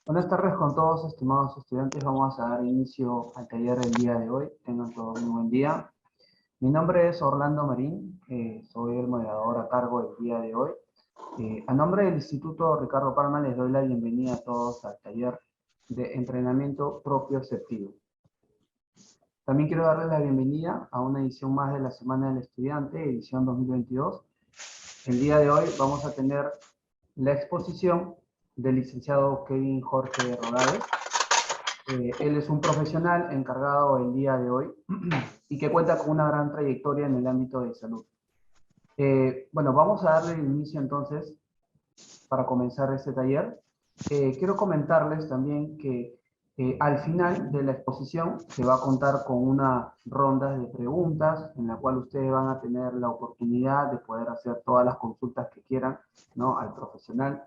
Buenas tardes con todos, estimados estudiantes. Vamos a dar inicio al taller del día de hoy. Tengan todos un buen día. Mi nombre es Orlando Marín, soy el moderador a cargo del día de hoy. A nombre del Instituto Ricardo Palma les doy la bienvenida a todos al taller de entrenamiento propioceptivo. También quiero darles la bienvenida a una edición más de la Semana del Estudiante, edición 2022. El día de hoy vamos a tener la exposición del licenciado Kevin Jorge Rodales. Él es un profesional encargado el día de hoy y que cuenta con una gran trayectoria en el ámbito de salud. Bueno, vamos a darle inicio entonces para comenzar este taller. Quiero comentarles también que al final de la exposición se va a contar con una ronda de preguntas en la cual ustedes van a tener la oportunidad de poder hacer todas las consultas que quieran, ¿no?, al profesional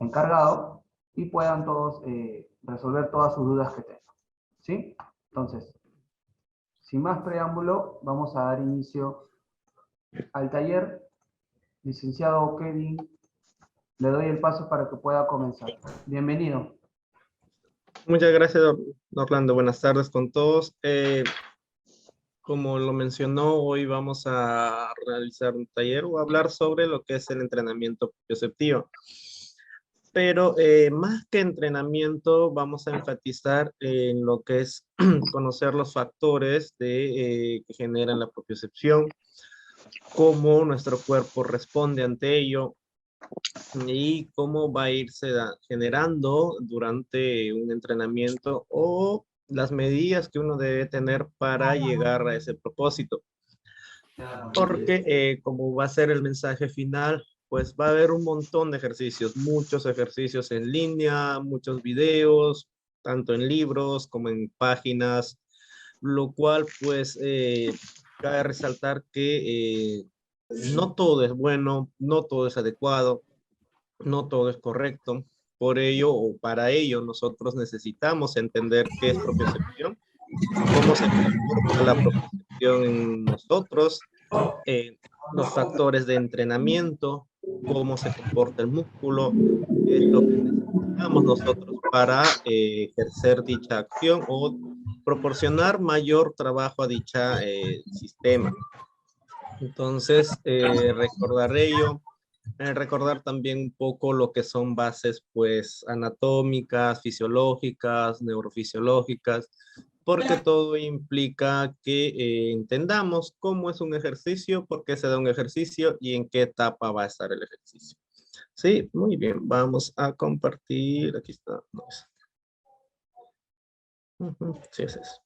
encargado y puedan todos resolver todas sus dudas que tengan. ¿Sí? Entonces, sin más preámbulo, vamos a dar inicio al taller. Licenciado Kevin, le doy el paso para que pueda comenzar. Bienvenido. Muchas gracias, Orlando. Buenas tardes con todos. Como lo mencionó, hoy vamos a realizar un taller o hablar sobre lo que es el entrenamiento propioceptivo. Pero más que entrenamiento, vamos a enfatizar en lo que es conocer los factores que generan la propiocepción, cómo nuestro cuerpo responde ante ello y cómo va a irse generando durante un entrenamiento o las medidas que uno debe tener para llegar a ese propósito. Porque como va a ser el mensaje final, pues va a haber un montón de ejercicios, muchos ejercicios en línea, muchos videos, tanto en libros como en páginas, lo cual pues cabe resaltar que no todo es bueno, no todo es adecuado, no todo es correcto. Por ello o para ello nosotros necesitamos entender qué es propiocepción, cómo se comporta la propiocepción en nosotros, los factores de entrenamiento, cómo se comporta el músculo, qué es lo que necesitamos nosotros para ejercer dicha acción o proporcionar mayor trabajo a dicha sistema. Entonces, recordar ello. Recordar también un poco lo que son bases pues anatómicas, fisiológicas, neurofisiológicas, porque todo implica que entendamos cómo es un ejercicio, por qué se da un ejercicio y en qué etapa va a estar el ejercicio. Sí, muy bien, vamos a compartir, aquí está. No es. Sí, es eso.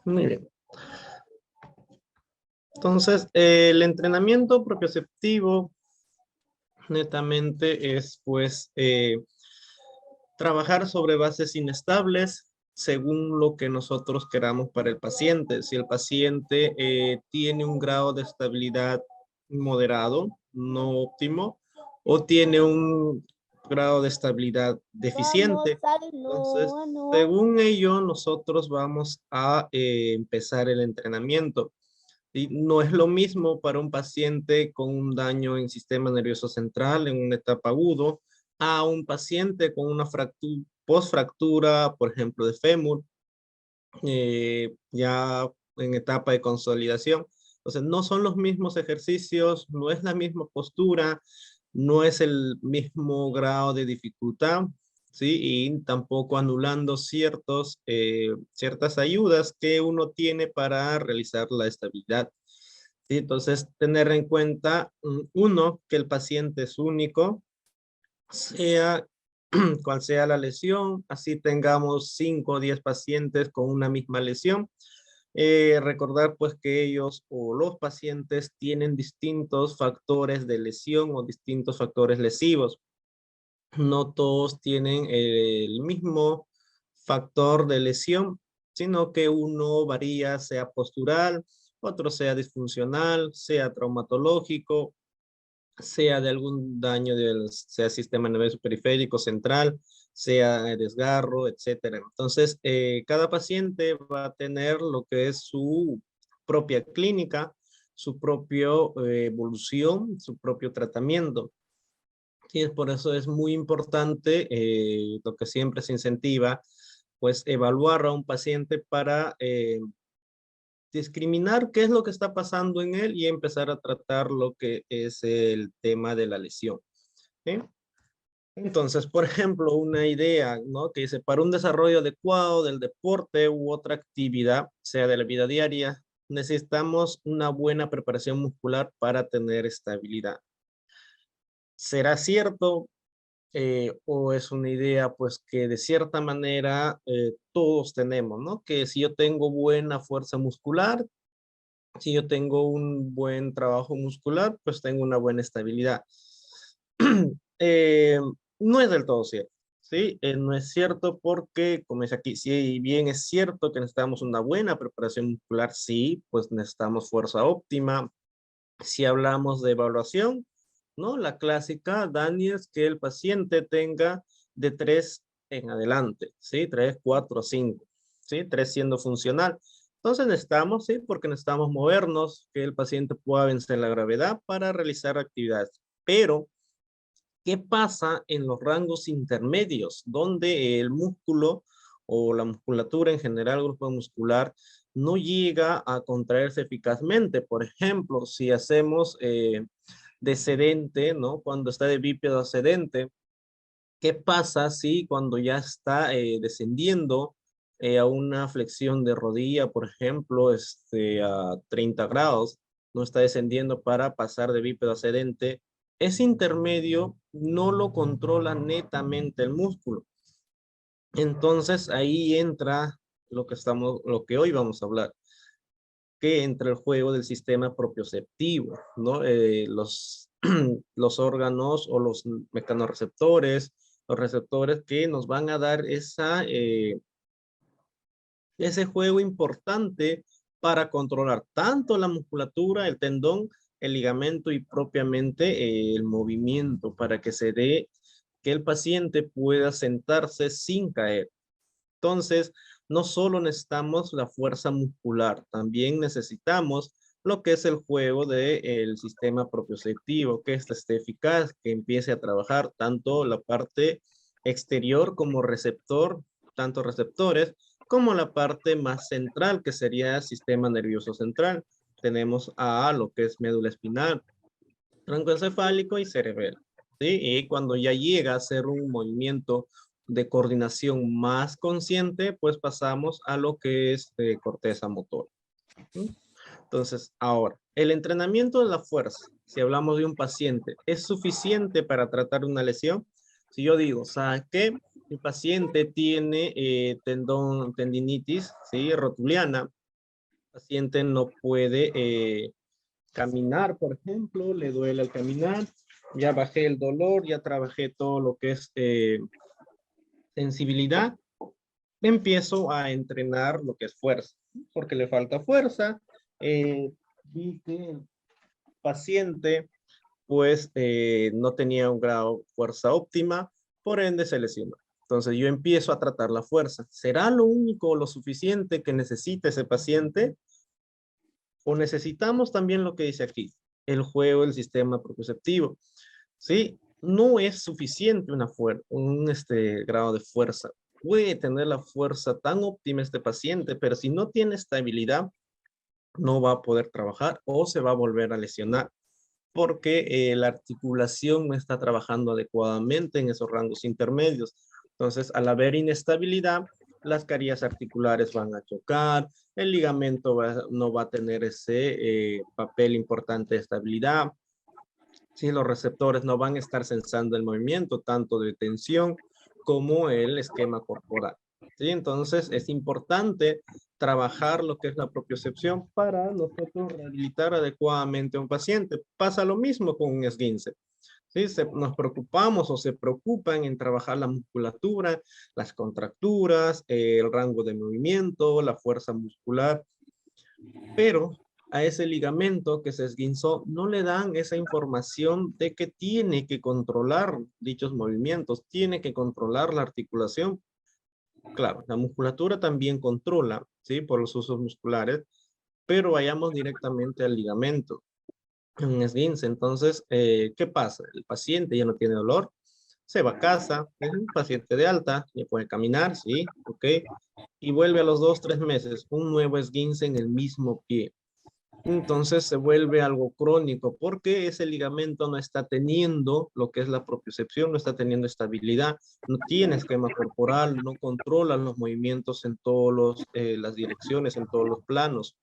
Muy bien. Entonces, el entrenamiento propioceptivo netamente es pues trabajar sobre bases inestables según lo que nosotros queramos para el paciente. Si el paciente tiene un grado de estabilidad moderado, no óptimo, o tiene un grado de estabilidad deficiente. Entonces, según ello, nosotros vamos a empezar el entrenamiento. Y no es lo mismo para un paciente con un daño en sistema nervioso central en una etapa agudo a un paciente con una postfractura, por ejemplo, de fémur, ya en etapa de consolidación. Entonces, no son los mismos ejercicios, no es la misma postura, no es el mismo grado de dificultad, ¿sí? Y tampoco anulando ciertas ayudas que uno tiene para realizar la estabilidad. ¿Sí? Entonces, tener en cuenta, uno, que el paciente es único, sea cual sea la lesión, así tengamos 5 o 10 pacientes con una misma lesión. Recordar pues que ellos o los pacientes tienen distintos factores de lesión o distintos factores lesivos. No todos tienen el mismo factor de lesión, sino que uno varía, sea postural, otro sea disfuncional, sea traumatológico, sea de algún daño sea sistema nervioso periférico, central, sea desgarro, etcétera. Entonces, cada paciente va a tener lo que es su propia clínica, su propia evolución, su propio tratamiento. Y es por eso es muy importante, lo que siempre se incentiva, pues evaluar a un paciente para discriminar qué es lo que está pasando en él y empezar a tratar lo que es el tema de la lesión. ¿Sí? Entonces, por ejemplo, una idea, ¿no? Que dice, para un desarrollo adecuado del deporte u otra actividad, sea de la vida diaria, necesitamos una buena preparación muscular para tener estabilidad. ¿Será cierto? O es una idea pues que de cierta manera todos tenemos, ¿no? Que si yo tengo buena fuerza muscular, si yo tengo un buen trabajo muscular, pues tengo una buena estabilidad. Eh, no es del todo cierto, ¿sí? No es cierto porque, como dice aquí, si bien es cierto que necesitamos una buena preparación muscular, sí, pues necesitamos fuerza óptima. Si hablamos de evaluación, ¿no? La clásica, Dani, es que el paciente tenga de 3 en adelante, ¿sí? 3, 4, 5, ¿sí? 3 siendo funcional. Entonces necesitamos, ¿sí? Porque necesitamos movernos, que el paciente pueda vencer la gravedad para realizar actividades. Pero, ¿qué pasa en los rangos intermedios, donde el músculo o la musculatura en general, el grupo muscular, no llega a contraerse eficazmente? Por ejemplo, si hacemos descendente, ¿no? Cuando está de bípedo ascendente, ¿qué pasa si cuando ya está descendiendo a una flexión de rodilla, por ejemplo, a 30 grados, no está descendiendo para pasar de bípedo ascendente? Ese intermedio no lo controla netamente el músculo. Entonces ahí entra lo que hoy vamos a hablar, que entra el juego del sistema propioceptivo, ¿no? Los órganos o los mecanorreceptores, los receptores que nos van a dar ese juego importante para controlar tanto la musculatura, el tendón, el ligamento y propiamente el movimiento para que se dé, que el paciente pueda sentarse sin caer. Entonces, no solo necesitamos la fuerza muscular, también necesitamos lo que es el juego del sistema propioceptivo, que éste esté eficaz, que empiece a trabajar tanto la parte exterior como receptor, tanto receptores, como la parte más central, que sería el sistema nervioso central. Tenemos a lo que es médula espinal, tronco encefálico y cerebral, ¿sí? Y cuando ya llega a ser un movimiento de coordinación más consciente, pues pasamos a lo que es corteza motora. ¿Sí? Entonces, ahora, el entrenamiento de la fuerza, si hablamos de un paciente, ¿es suficiente para tratar una lesión? Si yo digo, ¿sabes qué? El paciente tiene tendinitis, ¿sí? Rotuliana, el paciente no puede caminar, por ejemplo, le duele al caminar, ya bajé el dolor, ya trabajé todo lo que es sensibilidad, empiezo a entrenar lo que es fuerza, porque le falta fuerza. Vi que el paciente pues no tenía un grado de fuerza óptima, por ende se lesionó. Entonces yo empiezo a tratar la fuerza. ¿Será lo único o lo suficiente que necesita ese paciente? ¿O necesitamos también lo que dice aquí, el juego del sistema propioceptivo? ¿Sí? No es suficiente un grado de fuerza. Puede tener la fuerza tan óptima este paciente, pero si no tiene estabilidad, no va a poder trabajar o se va a volver a lesionar porque la articulación no está trabajando adecuadamente en esos rangos intermedios. Entonces, al haber inestabilidad, las carillas articulares van a chocar, el ligamento no va a tener ese papel importante de estabilidad. Sí, los receptores no van a estar sensando el movimiento, tanto de tensión como el esquema corporal. ¿Sí? Entonces, es importante trabajar lo que es la propiocepción para nosotros rehabilitar adecuadamente a un paciente. Pasa lo mismo con un esguince. ¿Sí? Nos preocupamos o se preocupan en trabajar la musculatura, las contracturas, el rango de movimiento, la fuerza muscular, pero a ese ligamento que se esguinzó no le dan esa información de que tiene que controlar dichos movimientos, tiene que controlar la articulación. Claro, la musculatura también controla, ¿sí? Por los usos musculares, pero vayamos directamente al ligamento. un esguince. Entonces, ¿qué pasa? El paciente ya no tiene dolor, se va a casa, es un paciente de alta, ya puede caminar, sí, ok, y vuelve a los 2, 3 meses, un nuevo esguince en el mismo pie. Entonces se vuelve algo crónico porque ese ligamento no está teniendo lo que es la propiocepción, no está teniendo estabilidad, no tiene esquema corporal, no controla los movimientos en todas las direcciones, en todos los planos.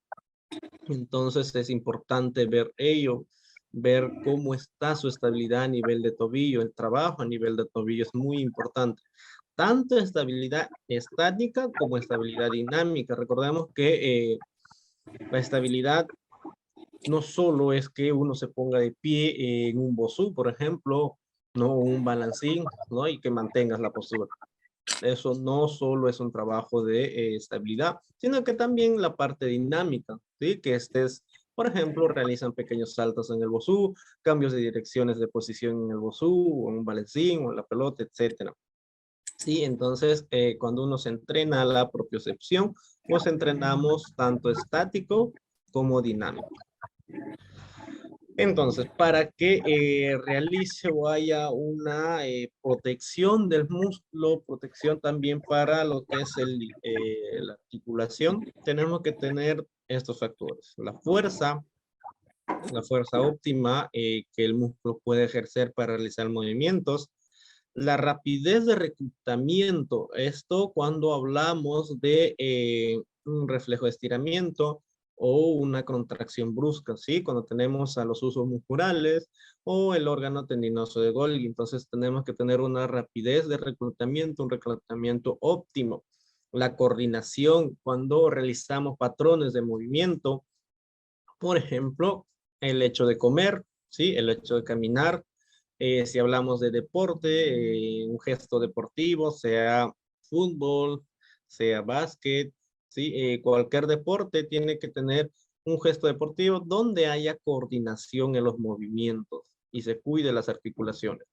Entonces es importante ver ello, ver cómo está su estabilidad a nivel de tobillo. El trabajo a nivel de tobillo es muy importante. Tanto estabilidad estática como estabilidad dinámica. Recordemos que la estabilidad no solo es que uno se ponga de pie en un bosú, por ejemplo, no un balancín, ¿no? Y que mantengas la postura. Eso no solo es un trabajo de estabilidad, sino que también la parte dinámica, ¿sí? Que estés, por ejemplo, realizan pequeños saltos en el bosú, cambios de direcciones de posición en el bosú, o en un balancín, o en la pelota, etcétera. Sí, entonces cuando uno se entrena a la propiocepción, pues entrenamos tanto estático como dinámico. Entonces, para que realice o haya una protección del músculo, protección también para lo que es la articulación, tenemos que tener estos factores. La fuerza óptima que el músculo puede ejercer para realizar movimientos, la rapidez de reclutamiento, esto cuando hablamos de un reflejo de estiramiento o una contracción brusca, ¿sí? Cuando tenemos a los usos musculares o el órgano tendinoso de Golgi, entonces tenemos que tener una rapidez de reclutamiento, un reclutamiento óptimo. La coordinación, cuando realizamos patrones de movimiento, por ejemplo, el hecho de comer, ¿sí? El hecho de caminar, si hablamos de deporte, un gesto deportivo, sea fútbol, sea básquet, ¿sí? Cualquier deporte tiene que tener un gesto deportivo donde haya coordinación en los movimientos y se cuide las articulaciones.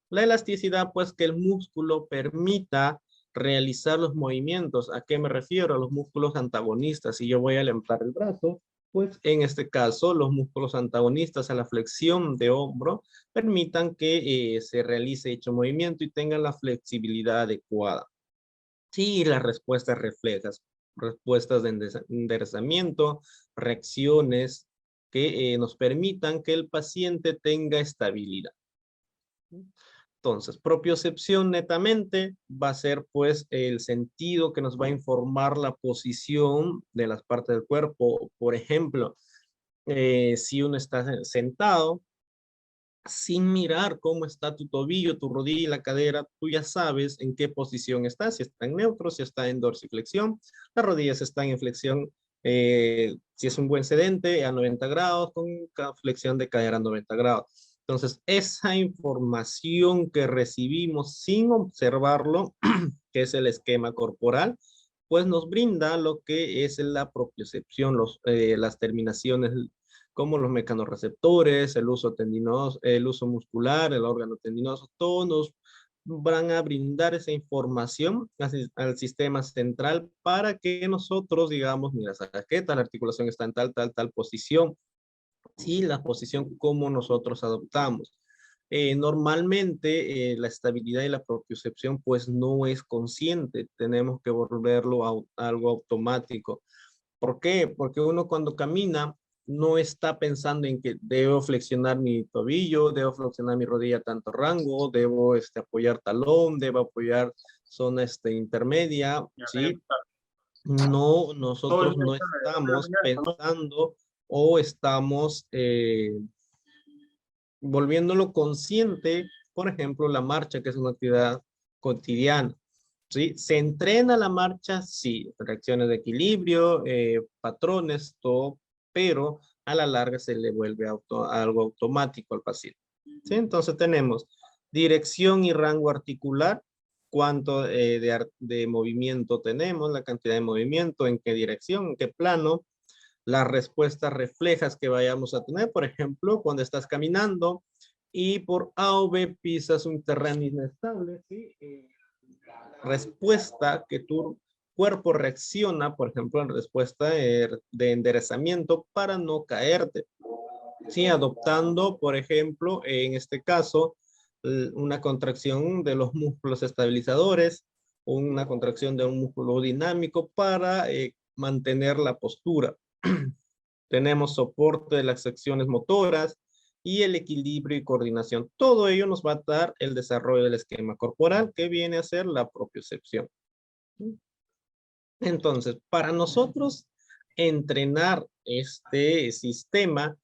La elasticidad, pues que el músculo permita realizar los movimientos. ¿A qué me refiero? A los músculos antagonistas. Si yo voy a levantar el brazo, pues en este caso los músculos antagonistas a la flexión de hombro permitan que se realice dicho movimiento y tengan la flexibilidad adecuada. Sí, las respuestas reflejas, respuestas de enderezamiento, reacciones que nos permitan que el paciente tenga estabilidad. Entonces, propiocepción netamente va a ser pues el sentido que nos va a informar la posición de las partes del cuerpo. Por ejemplo, si uno está sentado, sin mirar cómo está tu tobillo, tu rodilla y la cadera, tú ya sabes en qué posición está, si está en neutro, si está en dorsiflexión, las rodillas están en flexión, si es un buen sedente, a 90 grados, con flexión de cadera a 90 grados. Entonces, esa información que recibimos sin observarlo, que es el esquema corporal, pues nos brinda lo que es la propiocepción, las terminaciones como los mecanorreceptores, el uso tendinoso, el uso muscular, el órgano tendinoso, todos nos van a brindar esa información al sistema central para que nosotros digamos, mira, ¿sabes qué? Tal articulación está en tal posición. Sí, la posición como nosotros adoptamos. Normalmente la estabilidad y la propiocepción pues no es consciente, tenemos que volverlo a algo automático. ¿Por qué? Porque uno cuando camina no está pensando en que debo flexionar mi tobillo, debo flexionar mi rodilla a tanto rango, debo apoyar talón, debo apoyar zona intermedia, ¿sí? No, nosotros no estamos pensando o estamos volviéndolo consciente, por ejemplo, la marcha, que es una actividad cotidiana. ¿Sí? ¿Se entrena la marcha? Sí, reacciones de equilibrio, patrones, todo, pero a la larga se le vuelve algo automático al paciente. ¿Sí? Entonces tenemos dirección y rango articular, cuánto de movimiento tenemos, la cantidad de movimiento, en qué dirección, en qué plano, las respuestas reflejas que vayamos a tener, por ejemplo, cuando estás caminando y por A o B pisas un terreno inestable, ¿sí? Respuesta que tu cuerpo reacciona, por ejemplo, en respuesta de enderezamiento para no caerte. Sí, adoptando, por ejemplo, en este caso, una contracción de los músculos estabilizadores, una contracción de un músculo dinámico para mantener la postura. Tenemos soporte de las secciones motoras y el equilibrio y coordinación. Todo ello nos va a dar el desarrollo del esquema corporal, que viene a ser la propiocepción. Entonces, para nosotros entrenar este sistema,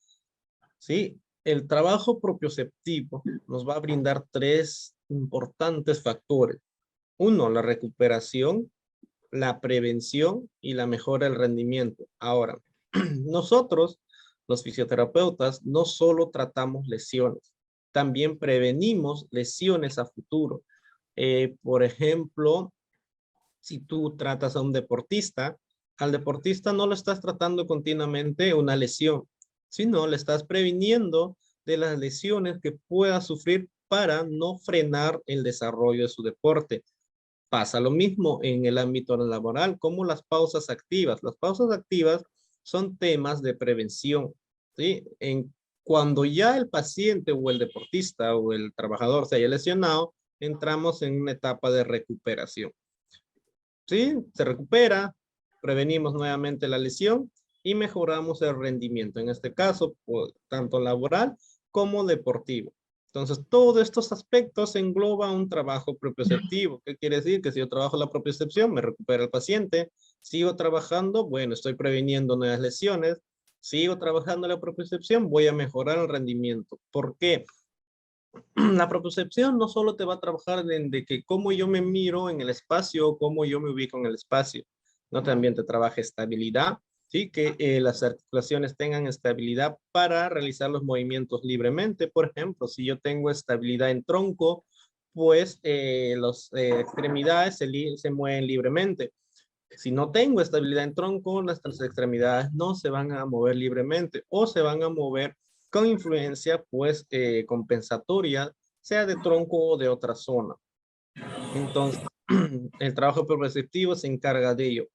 ¿sí? El trabajo propioceptivo nos va a brindar tres importantes factores. Uno, la recuperación, la prevención y la mejora del rendimiento. Ahora, nosotros, los fisioterapeutas, no solo tratamos lesiones, también prevenimos lesiones a futuro. Por ejemplo, si tú tratas a un deportista, al deportista no lo estás tratando continuamente una lesión, sino le estás previniendo de las lesiones que pueda sufrir para no frenar el desarrollo de su deporte. Pasa lo mismo en el ámbito laboral, como las pausas activas. Las pausas activas son temas de prevención, ¿sí? Cuando ya el paciente o el deportista o el trabajador se haya lesionado, entramos en una etapa de recuperación. ¿Sí? Se recupera, prevenimos nuevamente la lesión y mejoramos el rendimiento, en este caso, tanto laboral como deportivo. Entonces, todos estos aspectos engloban un trabajo propioceptivo. ¿Qué quiere decir? Que si yo trabajo la propiocepción, me recupera el paciente. Sigo trabajando, bueno, estoy previniendo nuevas lesiones. Sigo trabajando la propiocepción, voy a mejorar el rendimiento. ¿Por qué? La propiocepción no solo te va a trabajar de que cómo yo me miro en el espacio o cómo yo me ubico en el espacio, no, también te trabaja estabilidad, ¿sí? Que las articulaciones tengan estabilidad para realizar los movimientos libremente. Por ejemplo, si yo tengo estabilidad en tronco, pues las extremidades se mueven libremente. Si no tengo estabilidad en tronco, nuestras extremidades no se van a mover libremente o se van a mover con influencia pues compensatoria, sea de tronco o de otra zona. Entonces, el trabajo progresivo se encarga de ello.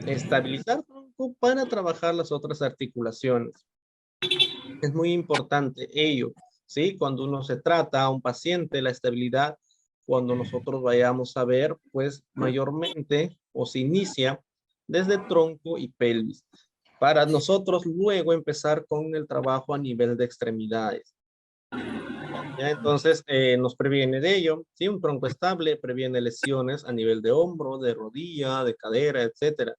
Estabilizar tronco para trabajar las otras articulaciones. Es muy importante ello, ¿sí? Cuando uno se trata a un paciente, la estabilidad, cuando nosotros vayamos a ver, pues mayormente o se inicia desde tronco y pelvis. Para nosotros luego empezar con el trabajo a nivel de extremidades. ¿Ya? Entonces nos previene de ello, ¿sí? Un tronco estable previene lesiones a nivel de hombro, de rodilla, de cadera, etcétera.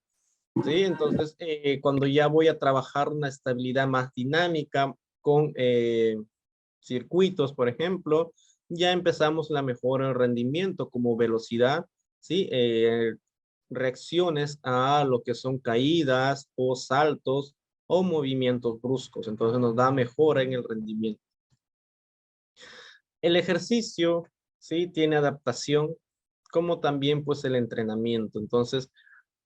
¿Sí? Entonces, cuando ya voy a trabajar una estabilidad más dinámica con circuitos, por ejemplo, ya empezamos la mejora en rendimiento como velocidad, ¿sí? Reacciones a lo que son caídas o saltos o movimientos bruscos. Entonces nos da mejora en el rendimiento. El ejercicio, ¿sí? Tiene adaptación como también pues el entrenamiento. Entonces,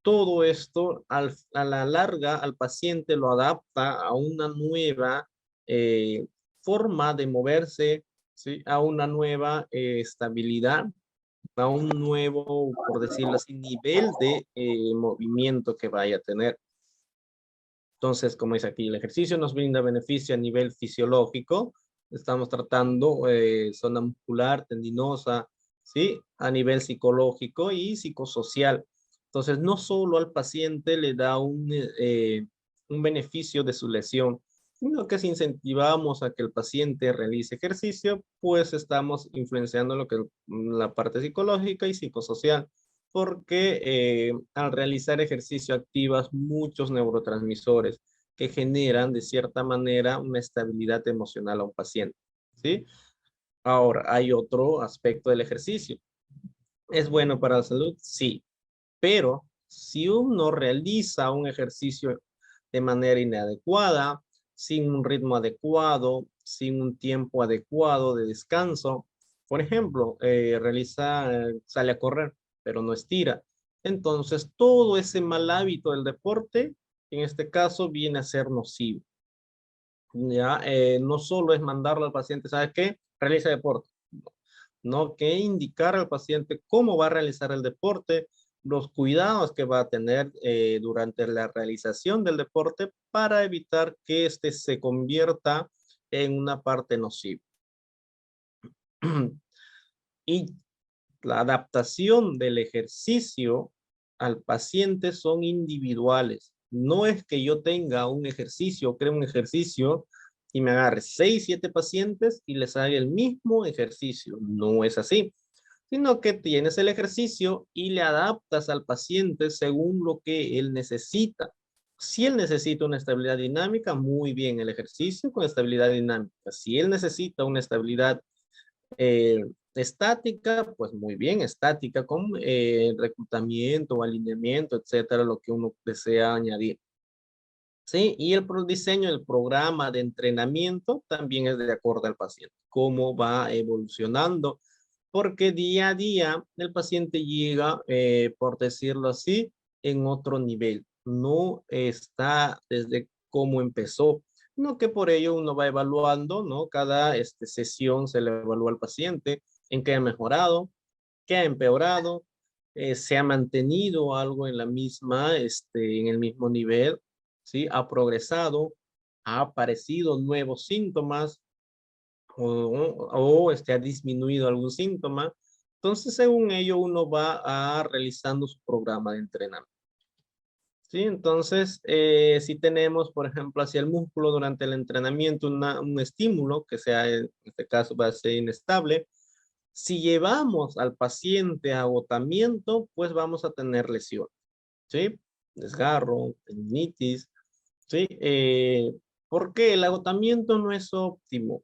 todo esto a la larga al paciente lo adapta a una nueva forma de moverse, ¿sí? A una nueva estabilidad, a un nuevo, por decirlo así, nivel de movimiento que vaya a tener. Entonces, como dice aquí, el ejercicio nos brinda beneficio a nivel fisiológico. Estamos tratando zona muscular, tendinosa, ¿sí? A nivel psicológico y psicosocial. Entonces, no solo al paciente le da un beneficio de su lesión, sino que si incentivamos a que el paciente realice ejercicio, pues estamos influenciando lo que es la parte psicológica y psicosocial porque al realizar ejercicio activas muchos neurotransmisores que generan de cierta manera una estabilidad emocional a un paciente, ¿sí? Ahora, hay otro aspecto del ejercicio. ¿Es bueno para la salud? Sí, pero si uno realiza un ejercicio de manera inadecuada, sin un ritmo adecuado, sin un tiempo adecuado de descanso, por ejemplo, sale a correr, pero no estira. Entonces, todo ese mal hábito del deporte, en este caso, viene a ser nocivo. Ya, no solo es mandarle al paciente, ¿sabe qué? Realiza deporte. No, que indicar al paciente cómo va a realizar el deporte, los cuidados que va a tener durante la realización del deporte para evitar que éste se convierta en una parte nociva. Y la adaptación del ejercicio al paciente son individuales. No es que yo tenga un ejercicio, cree un ejercicio y me agarre 6, 7 pacientes y les haga el mismo ejercicio. No es así, sino que tienes el ejercicio y le adaptas al paciente según lo que él necesita. Si él necesita una estabilidad dinámica, muy bien, el ejercicio con estabilidad dinámica. Si él necesita una estabilidad estática, pues muy bien, estática con reclutamiento, alineamiento, etcétera, lo que uno desea añadir. Sí, y el diseño del programa de entrenamiento también es de acuerdo al paciente, cómo va evolucionando, porque día a día el paciente llega, por decirlo así, en otro nivel. No está desde cómo empezó, no que por ello uno va evaluando, ¿no? Cada sesión se le evalúa al paciente en qué ha mejorado, qué ha empeorado, se ha mantenido algo en la misma, en el mismo nivel, ¿sí? Ha progresado, ha aparecido nuevos síntomas o ha disminuido algún síntoma. Entonces, según ello, uno va realizando su programa de entrenamiento. Sí, entonces, si tenemos, por ejemplo, hacia el músculo durante el entrenamiento un estímulo que sea, en este caso, va a ser inestable, si llevamos al paciente a agotamiento, pues vamos a tener lesión, ¿sí? Desgarro, tendinitis, ¿sí? Porque el agotamiento no es óptimo.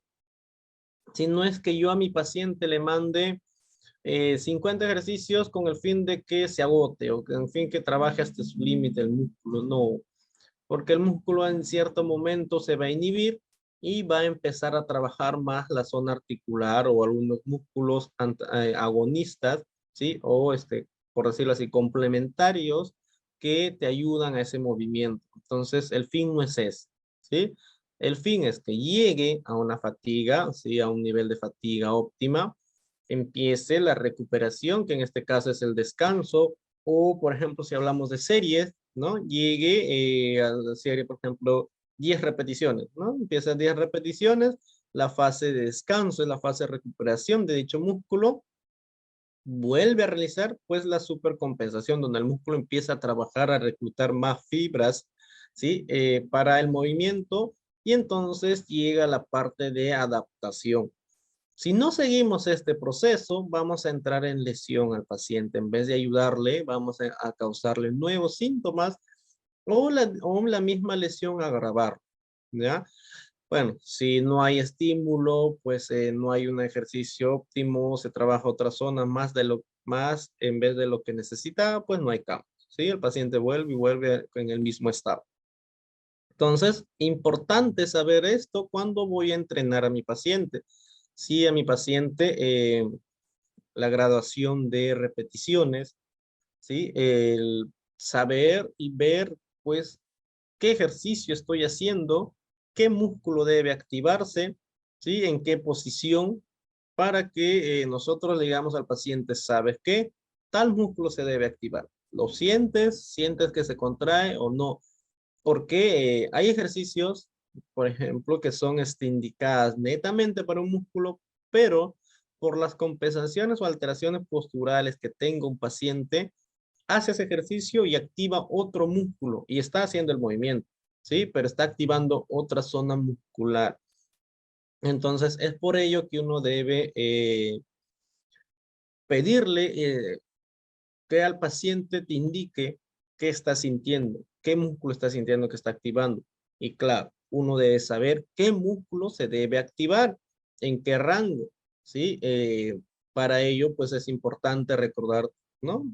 Si no es que yo a mi paciente le mande 50 ejercicios con el fin de que se agote o con el fin que trabaje hasta su límite el músculo, no, porque el músculo en cierto momento se va a inhibir y va a empezar a trabajar más la zona articular o algunos músculos agonistas, ¿sí? O por decirlo así, complementarios que te ayudan a ese movimiento. Entonces, el fin no es ese, ¿sí? El fin es que llegue a una fatiga, ¿sí? A un nivel de fatiga óptima, empiece la recuperación, que en este caso es el descanso, o por ejemplo, si hablamos de series, ¿no? Llegue a la serie, por ejemplo, 10 repeticiones, ¿no? Empieza 10 repeticiones, la fase de descanso es la fase de recuperación de dicho músculo, vuelve a realizar pues la supercompensación, donde el músculo empieza a trabajar, a reclutar más fibras, ¿sí? Para el movimiento, y entonces llega la parte de adaptación. Si no seguimos este proceso, vamos a entrar en lesión al paciente. En vez de ayudarle, vamos a causarle nuevos síntomas o la misma lesión agravar, ¿ya? Bueno, si no hay estímulo, pues no hay un ejercicio óptimo, se trabaja otra zona más en vez de lo que necesitaba, pues no hay cambio, ¿sí? El paciente vuelve y vuelve en el mismo estado. Entonces, importante saber esto cuando voy a entrenar a mi paciente. Si a mi paciente la graduación de repeticiones, ¿sí? El saber y ver, pues, qué ejercicio estoy haciendo, qué músculo debe activarse, ¿sí? En qué posición, para que nosotros le digamos al paciente, ¿sabes qué? Tal músculo se debe activar. ¿Lo sientes? ¿Sientes que se contrae o no? Porque hay ejercicios, por ejemplo, que son indicadas netamente para un músculo, pero por las compensaciones o alteraciones posturales que tenga un paciente, hace ese ejercicio y activa otro músculo y está haciendo el movimiento, ¿sí? Pero está activando otra zona muscular. Entonces, es por ello que uno debe pedirle que al paciente te indique qué está sintiendo, qué músculo está sintiendo que está activando. Y claro, uno debe saber qué músculo se debe activar, en qué rango, ¿sí? Para ello, pues es importante recordar, ¿no?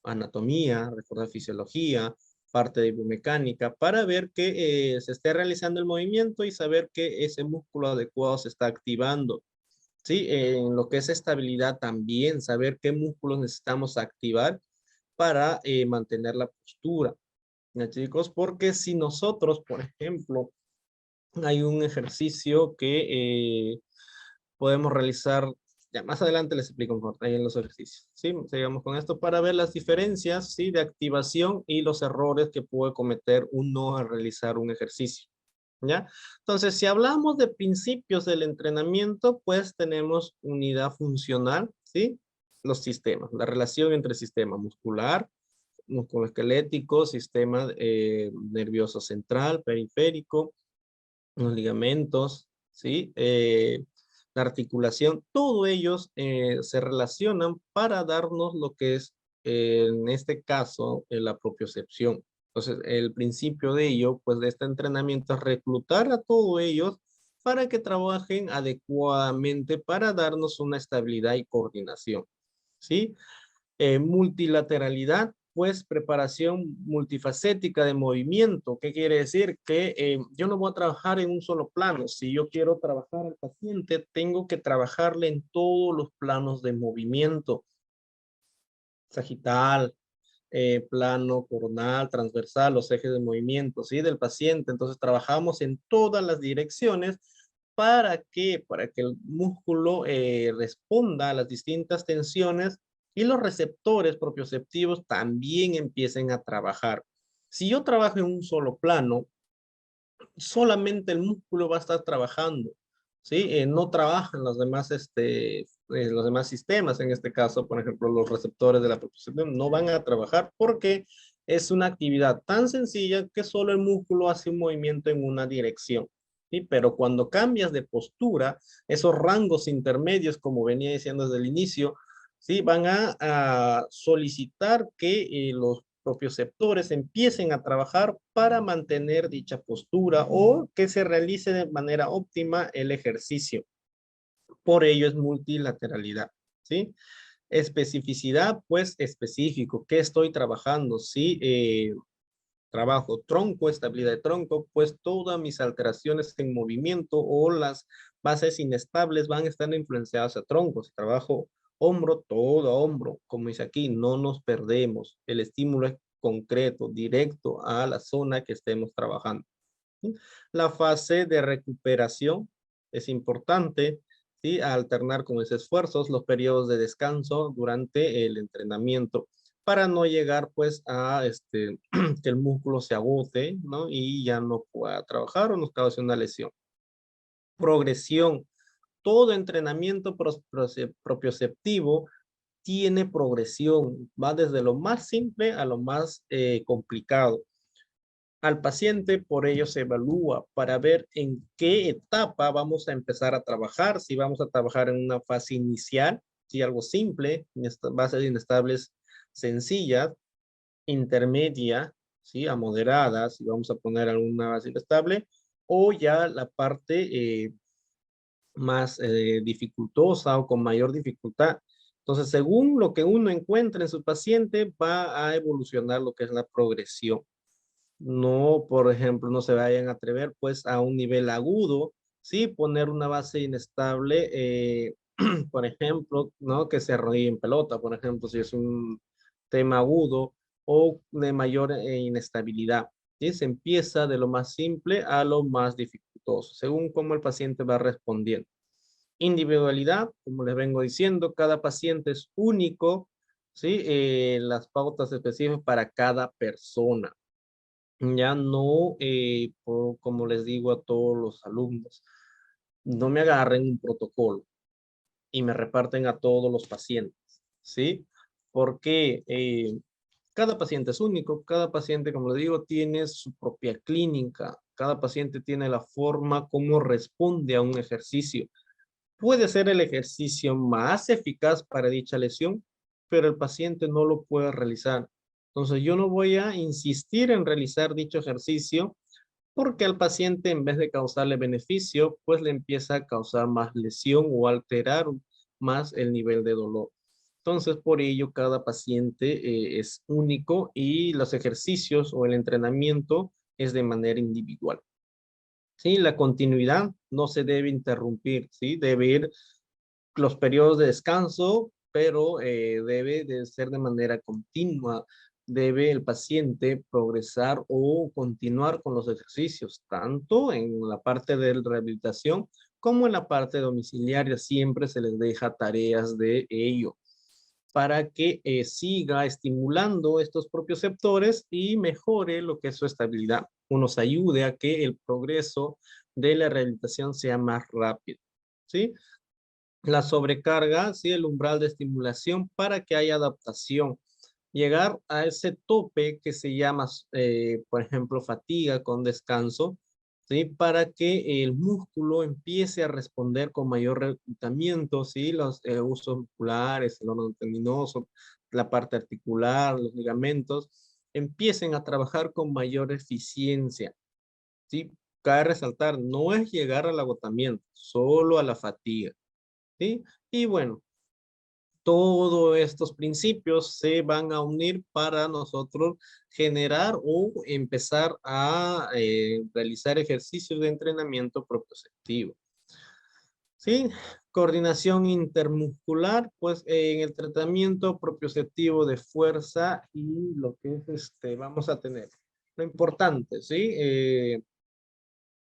Anatomía, recordar fisiología, parte de biomecánica, para ver que se esté realizando el movimiento y saber que ese músculo adecuado se está activando. Sí, en lo que es estabilidad también, saber qué músculos necesitamos activar para mantener la postura, ¿ya, chicos? Porque si nosotros, por ejemplo, hay un ejercicio que podemos realizar Ya más adelante les explico mejor ahí en los ejercicios. ¿Sí? Sigamos con esto para ver las diferencias, ¿sí? De activación y los errores que puede cometer uno al realizar un ejercicio. ¿Ya? Entonces, si hablamos de principios del entrenamiento, pues tenemos unidad funcional, ¿sí? Los sistemas, la relación entre sistema muscular, musculoesquelético, sistema nervioso central, periférico, los ligamentos, ¿sí? La articulación, todos ellos se relacionan para darnos lo que es, en este caso, la propiocepción. Entonces, el principio de ello, pues de este entrenamiento es reclutar a todos ellos para que trabajen adecuadamente para darnos una estabilidad y coordinación, ¿sí? Multilateralidad, pues preparación multifacética de movimiento. ¿Qué quiere decir? Que yo no voy a trabajar en un solo plano. Si yo quiero trabajar al paciente, tengo que trabajarle en todos los planos de movimiento. Sagital, plano, coronal, transversal, los ejes de movimiento, ¿sí? Del paciente. Entonces trabajamos en todas las direcciones. ¿Para qué? Para que el músculo responda a las distintas tensiones y los receptores propioceptivos también empiecen a trabajar. Si yo trabajo en un solo plano, solamente el músculo va a estar trabajando, ¿sí? No trabajan los demás sistemas, en este caso, por ejemplo, los receptores de la propiocepción no van a trabajar porque es una actividad tan sencilla que solo el músculo hace un movimiento en una dirección. ¿Sí? Pero cuando cambias de postura, esos rangos intermedios, como venía diciendo desde el inicio, ¿sí? Van a solicitar que los propioceptores empiecen a trabajar para mantener dicha postura o que se realice de manera óptima el ejercicio. Por ello es multilateralidad, ¿sí? Especificidad, pues específico. ¿Qué estoy trabajando? Sí, trabajo tronco, estabilidad de tronco, pues todas mis alteraciones en movimiento o las bases inestables van a estar influenciadas a troncos. Trabajo hombro, todo hombro, como dice aquí, no nos perdemos. El estímulo es concreto, directo a la zona que estemos trabajando. ¿Sí? La fase de recuperación es importante, ¿sí? A alternar con esos esfuerzos los periodos de descanso durante el entrenamiento para no llegar pues a que el músculo se agote, ¿no? Y ya no pueda trabajar o nos cause una lesión. Progresión. Todo entrenamiento propioceptivo tiene progresión, va desde lo más simple a lo más complicado. Al paciente por ello se evalúa para ver en qué etapa vamos a empezar a trabajar, si vamos a trabajar en una fase inicial, si algo simple, bases inestables sencillas, intermedia, ¿sí? A moderada, si vamos a poner alguna base estable, o ya la parte más dificultosa o con mayor dificultad. Entonces, según lo que uno encuentre en su paciente, va a evolucionar lo que es la progresión. No, por ejemplo, no se vayan a atrever pues a un nivel agudo, ¿sí? Poner una base inestable, por ejemplo, ¿no? Que se arrodille en pelota, por ejemplo, si es un tema agudo o de mayor inestabilidad. ¿Sí? Se empieza de lo más simple a lo más dificultoso, según cómo el paciente va respondiendo. Individualidad, como les vengo diciendo, cada paciente es único, ¿sí? Las pautas específicas para cada persona. Ya no, como les digo a todos los alumnos, no me agarren un protocolo y me reparten a todos los pacientes, ¿sí? Porque cada paciente es único, cada paciente, como les digo, tiene su propia clínica, cada paciente tiene la forma como responde a un ejercicio. Puede ser el ejercicio más eficaz para dicha lesión, pero el paciente no lo puede realizar. Entonces yo no voy a insistir en realizar dicho ejercicio porque al paciente en vez de causarle beneficio, pues le empieza a causar más lesión o alterar más el nivel de dolor. Entonces por ello cada paciente es único y los ejercicios o el entrenamiento es de manera individual. Sí, la continuidad no se debe interrumpir, ¿sí? Debe ir los periodos de descanso, pero debe de ser de manera continua. debe el paciente progresar o continuar con los ejercicios, tanto en la parte de rehabilitación como en la parte domiciliaria. Siempre se les deja tareas de ello para que siga estimulando estos propioceptores y mejore lo que es su estabilidad, o nos ayude a que el progreso de la rehabilitación sea más rápido, ¿sí? La sobrecarga, ¿sí? El umbral de estimulación para que haya adaptación. Llegar a ese tope que se llama, por ejemplo, fatiga con descanso, ¿sí? Para que el músculo empiece a responder con mayor reclutamiento, ¿sí? Los usos musculares, el órgano tendinoso, la parte articular, los ligamentos, empiecen a trabajar con mayor eficiencia, ¿sí? Cabe resaltar, no es llegar al agotamiento, solo a la fatiga, ¿sí? Y bueno, todos estos principios se van a unir para nosotros generar o empezar a realizar ejercicios de entrenamiento propioceptivo. ¿Sí? Coordinación intermuscular, pues en el tratamiento propioceptivo de fuerza y lo que es vamos a tener. Lo importante, ¿sí?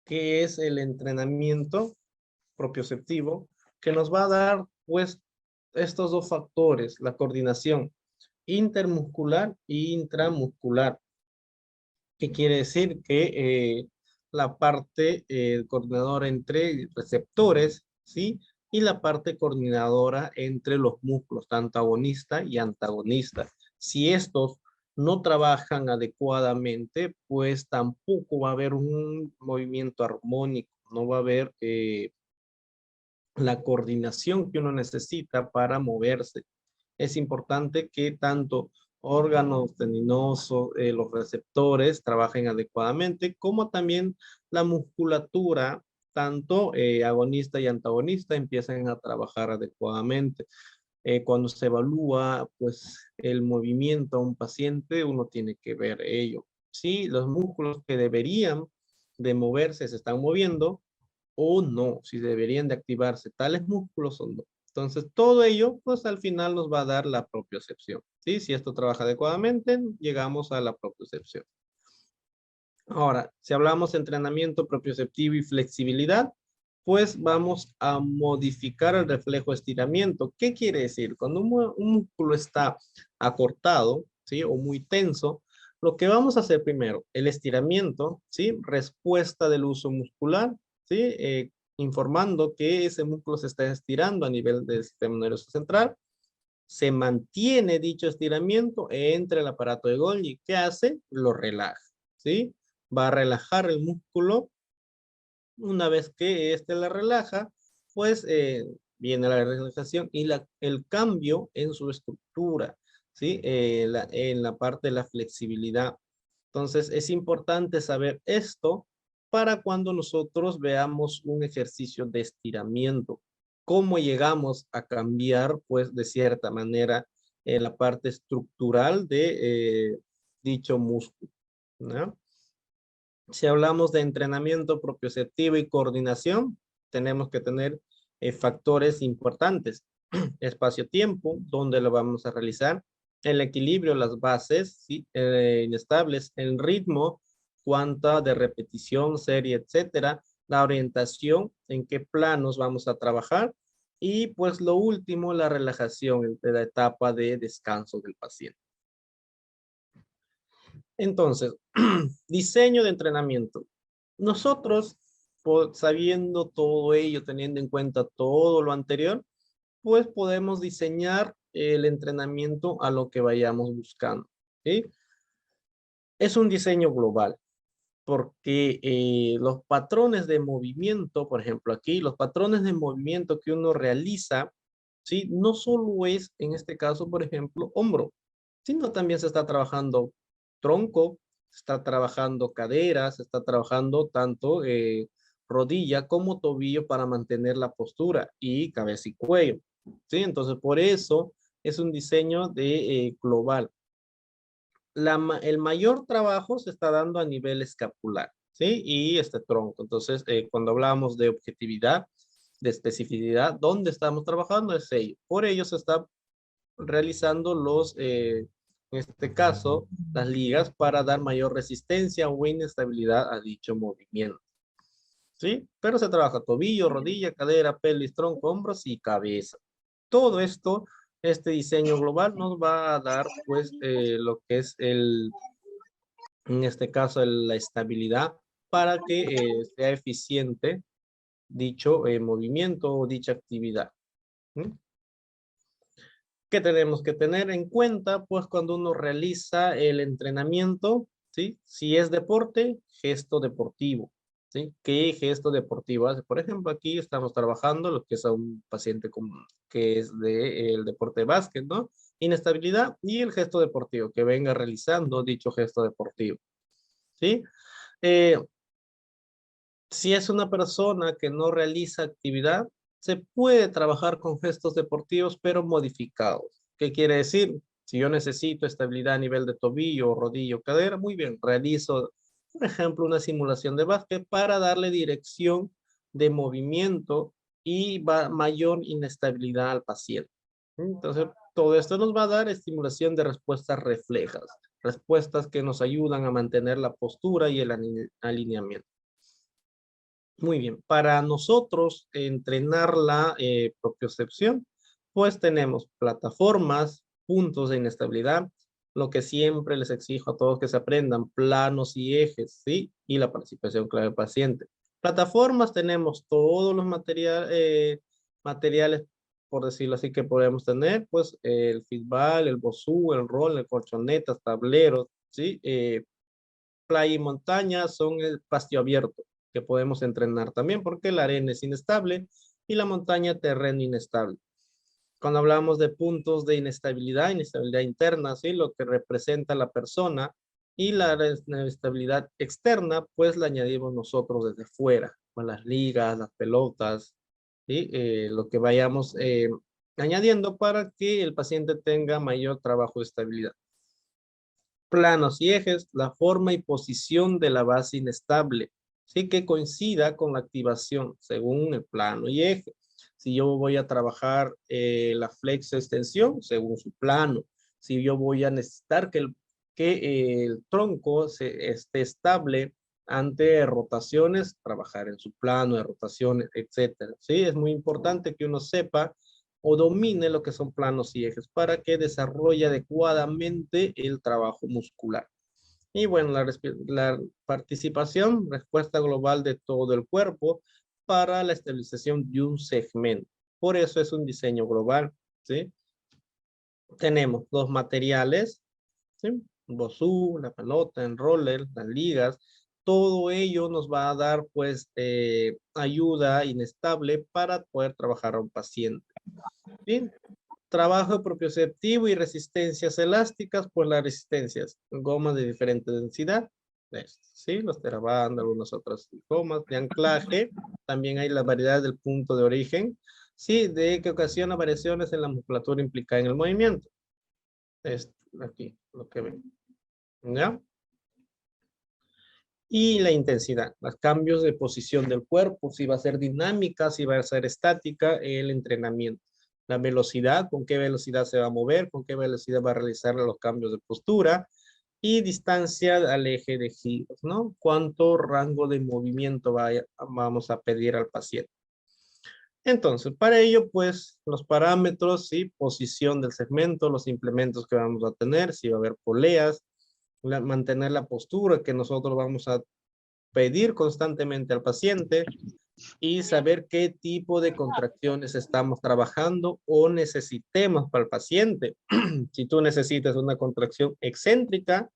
Que es el entrenamiento propioceptivo, que nos va a dar, pues, estos dos factores, la coordinación intermuscular e intramuscular, que quiere decir que la parte coordinadora entre receptores, ¿sí? Y la parte coordinadora entre los músculos, tanto agonista y antagonista. Si estos no trabajan adecuadamente, pues tampoco va a haber un movimiento armónico, no va a haber la coordinación que uno necesita para moverse. Es importante que tanto órganos tendinosos, los receptores trabajen adecuadamente, como también la musculatura, tanto agonista y antagonista, empiecen a trabajar adecuadamente. Cuando se evalúa, pues, el movimiento a un paciente, uno tiene que ver ello. Si los músculos que deberían de moverse se están moviendo, o no, si deberían de activarse tales músculos o no. Entonces, todo ello, pues al final nos va a dar la propiocepción, ¿sí? Si esto trabaja adecuadamente, llegamos a la propiocepción. Ahora, si hablamos de entrenamiento propioceptivo y flexibilidad, pues vamos a modificar el reflejo estiramiento. ¿Qué quiere decir? Cuando un músculo está acortado, ¿sí? O muy tenso, lo que vamos a hacer primero, el estiramiento, ¿sí? Respuesta del uso muscular, ¿sí? Informando que ese músculo se está estirando a nivel del sistema nervioso central. Se mantiene dicho estiramiento entre el aparato de Golgi. ¿Qué hace? Lo relaja, ¿sí? Va a relajar el músculo. Una vez que éste la relaja, pues viene la relajación y el cambio en su estructura, ¿sí? En la parte de la flexibilidad. Entonces, es importante saber esto para cuando nosotros veamos un ejercicio de estiramiento. ¿Cómo llegamos a cambiar, pues, de cierta manera, la parte estructural de dicho músculo, ¿no? Si hablamos de entrenamiento propioceptivo y coordinación, tenemos que tener factores importantes. Espacio-tiempo, donde lo vamos a realizar, el equilibrio, las bases, ¿sí? Inestables, el ritmo, cuánta de repetición, serie, etcétera, la orientación, en qué planos vamos a trabajar y pues lo último, la relajación, la etapa de descanso del paciente. Entonces, diseño de entrenamiento. Nosotros, sabiendo todo ello, teniendo en cuenta todo lo anterior, pues podemos diseñar el entrenamiento a lo que vayamos buscando, ¿sí? Es un diseño global, porque los patrones de movimiento, por ejemplo aquí, los patrones de movimiento que uno realiza, ¿sí? No solo es, en este caso, por ejemplo, hombro, sino también se está trabajando tronco, se está trabajando cadera, se está trabajando tanto rodilla como tobillo para mantener la postura y cabeza y cuello, ¿sí? Entonces, por eso es un diseño de global. El mayor trabajo se está dando a nivel escapular, ¿sí? Y este tronco. Entonces, cuando hablamos de objetividad, de especificidad, ¿dónde estamos trabajando? Es ello. Por ello se está realizando en este caso, las ligas, para dar mayor resistencia o inestabilidad a dicho movimiento. ¿Sí? Pero se trabaja tobillo, rodilla, cadera, pelvis, tronco, hombros y cabeza. Todo esto, este diseño global nos va a dar, pues, lo que es en este caso, la estabilidad para que sea eficiente dicho movimiento o dicha actividad. ¿Mm? ¿Qué tenemos que tener en cuenta? Pues cuando uno realiza el entrenamiento, ¿sí? Si es deporte, gesto deportivo, ¿sí? ¿Qué gesto deportivo hace? Por ejemplo, aquí estamos trabajando lo que es a un paciente que es del deporte de básquet, ¿no? Inestabilidad y el gesto deportivo, que venga realizando dicho gesto deportivo, ¿sí? Eh, si es una persona que no realiza actividad, se puede trabajar con gestos deportivos, pero modificados. ¿Qué quiere decir? Si yo necesito estabilidad a nivel de tobillo, rodillo, cadera, muy bien, realizo, por ejemplo, una simulación de básquet para darle dirección de movimiento y mayor inestabilidad al paciente. Entonces, todo esto nos va a dar estimulación de respuestas reflejas, respuestas que nos ayudan a mantener la postura y el alineamiento. Muy bien, para nosotros entrenar la propiocepción, pues tenemos plataformas, puntos de inestabilidad, lo que siempre les exijo a todos que se aprendan, planos y ejes, ¿sí? Y la participación clave del paciente. Plataformas tenemos todos los materiales, por decirlo así, que podemos tener, pues el fitball, el bosú, el rol, el colchonetas, tableros, ¿sí? Playa y montaña son el pastio abierto que podemos entrenar también porque la arena es inestable y la montaña terreno inestable. Cuando hablamos de puntos de inestabilidad, inestabilidad interna, ¿sí? Lo que representa la persona y la inestabilidad externa, pues la añadimos nosotros desde fuera, con las ligas, las pelotas, ¿sí? Lo que vayamos añadiendo para que el paciente tenga mayor trabajo de estabilidad. Planos y ejes, la forma y posición de la base inestable, sí que coincida con la activación según el plano y eje. Si yo voy a trabajar la flexo extensión según su plano, si yo voy a necesitar que el tronco esté estable ante rotaciones, trabajar en su plano de rotaciones, etcétera. Sí, es muy importante que uno sepa o domine lo que son planos y ejes para que desarrolle adecuadamente el trabajo muscular. Y bueno, la participación, respuesta global de todo el cuerpo para la estabilización de un segmento. Por eso es un diseño global, ¿sí? Tenemos dos materiales, ¿sí? Bosú, la pelota, el roller, las ligas, todo ello nos va a dar pues ayuda inestable para poder trabajar a un paciente. Bien, trabajo propioceptivo y resistencias elásticas, pues las resistencias, gomas de diferente densidad, ¿sí? Los TeraBand, algunas otras gomas de anclaje, también hay la variedad del punto de origen, ¿sí? De que ocasiona variaciones en la musculatura implicada en el movimiento. Aquí, lo que ven, ¿ya? Y la intensidad, los cambios de posición del cuerpo, si va a ser dinámica, si va a ser estática, el entrenamiento. La velocidad, con qué velocidad se va a mover, con qué velocidad va a realizar los cambios de postura y distancia al eje de giros, ¿no? Cuánto rango de movimiento vamos a pedir al paciente. Entonces, para ello, pues, los parámetros, sí, posición del segmento, los implementos que vamos a tener, si va a haber poleas, mantener la postura que nosotros vamos a pedir constantemente al paciente y saber qué tipo de contracciones estamos trabajando o necesitemos para el paciente. Si tú necesitas una contracción excéntrica,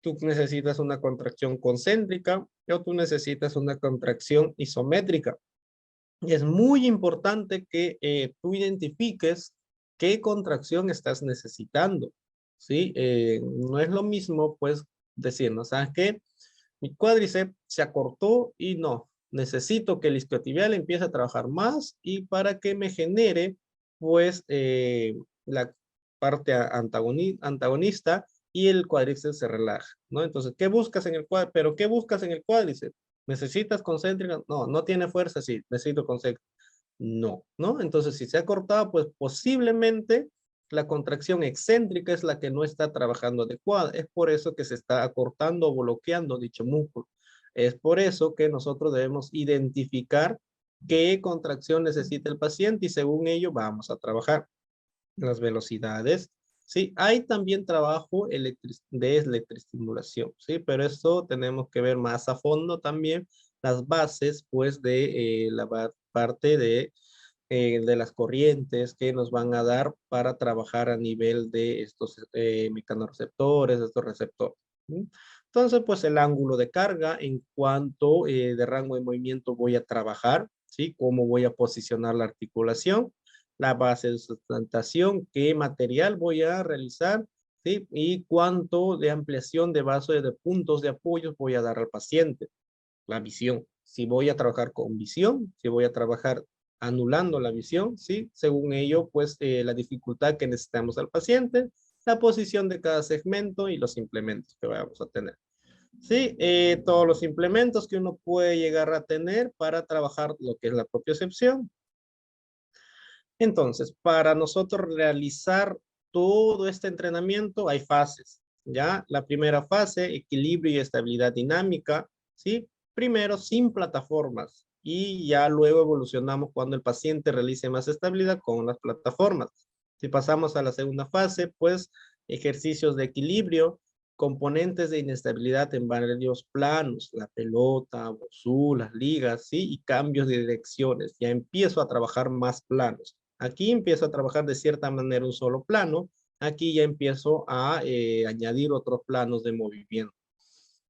tú necesitas una contracción concéntrica o tú necesitas una contracción isométrica. Y es muy importante que tú identifiques qué contracción estás necesitando, ¿sí? No es lo mismo, pues, decir, ¿no? ¿Sabes qué? Mi cuádriceps se acortó y no, necesito que el isquiotibial empiece a trabajar más y para que me genere, pues, la parte antagonista y el cuádriceps se relaja, ¿no? Entonces, ¿qué buscas en el cuádriceps? ¿Pero qué buscas en el cuádriceps? ¿Necesitas concéntrica? No, no tiene fuerza, sí, necesito concéntrica. No, ¿no? Entonces, si se ha cortado, pues posiblemente La contracción excéntrica es la que no está trabajando adecuada. Es por eso que se está acortando o bloqueando dicho músculo. Es por eso que nosotros debemos identificar qué contracción necesita el paciente y según ello vamos a trabajar las velocidades. Sí, hay también trabajo de electroestimulación, sí, pero esto tenemos que ver más a fondo también las bases, pues, de parte de las corrientes que nos van a dar para trabajar a nivel de estos mecanorreceptores, de estos receptores. ¿Sí? Entonces, pues el ángulo de carga en cuanto de rango de movimiento voy a trabajar, ¿sí? Cómo voy a posicionar la articulación, la base de sustentación, qué material voy a realizar, ¿sí? Y cuánto de ampliación de base de puntos de apoyo voy a dar al paciente. La visión, si voy a trabajar con visión, si voy a trabajar anulando la visión, ¿sí? Según ello, pues la dificultad que necesitamos al paciente, la posición de cada segmento y los implementos que vamos a tener. Sí, todos los implementos que uno puede llegar a tener para trabajar lo que es la propiocepción. Entonces, para nosotros realizar todo este entrenamiento hay fases, ¿ya? La primera fase, equilibrio y estabilidad dinámica, ¿sí? Primero sin plataformas y ya luego evolucionamos cuando el paciente realice más estabilidad con las plataformas. Si pasamos a la segunda fase, pues ejercicios de equilibrio, componentes de inestabilidad en varios planos, la pelota, bozú, las ligas, ¿sí? Y cambios de direcciones. Ya empiezo a trabajar más planos. Aquí empiezo a trabajar de cierta manera un solo plano. Aquí ya empiezo a añadir otros planos de movimiento.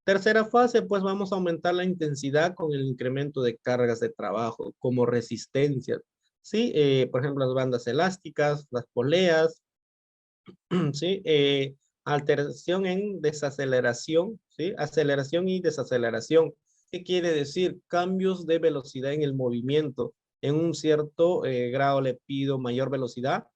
Tercera fase, pues vamos a aumentar la intensidad con el incremento de cargas de trabajo, como resistencias. ¿Sí? Por ejemplo, las bandas elásticas, las poleas, ¿sí? Alteración en desaceleración, ¿sí? Aceleración y desaceleración. ¿Qué quiere decir? Cambios de velocidad en el movimiento. En un cierto grado le pido mayor velocidad.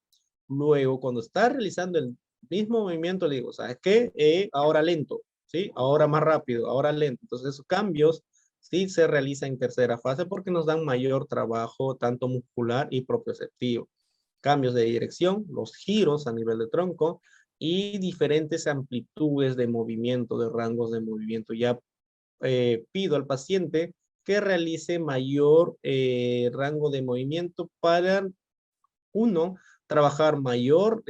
Luego, cuando está realizando el mismo movimiento, le digo, ¿sabes qué? Ahora lento, ¿sí? Ahora más rápido, ahora lento. Entonces, esos cambios sí se realizan en tercera fase porque nos dan mayor trabajo, tanto muscular y propioceptivo. Cambios de dirección, los giros a nivel de tronco y diferentes amplitudes de movimiento, de rangos de movimiento. Ya pido al paciente que realice mayor rango de movimiento para, uno, trabajar mayor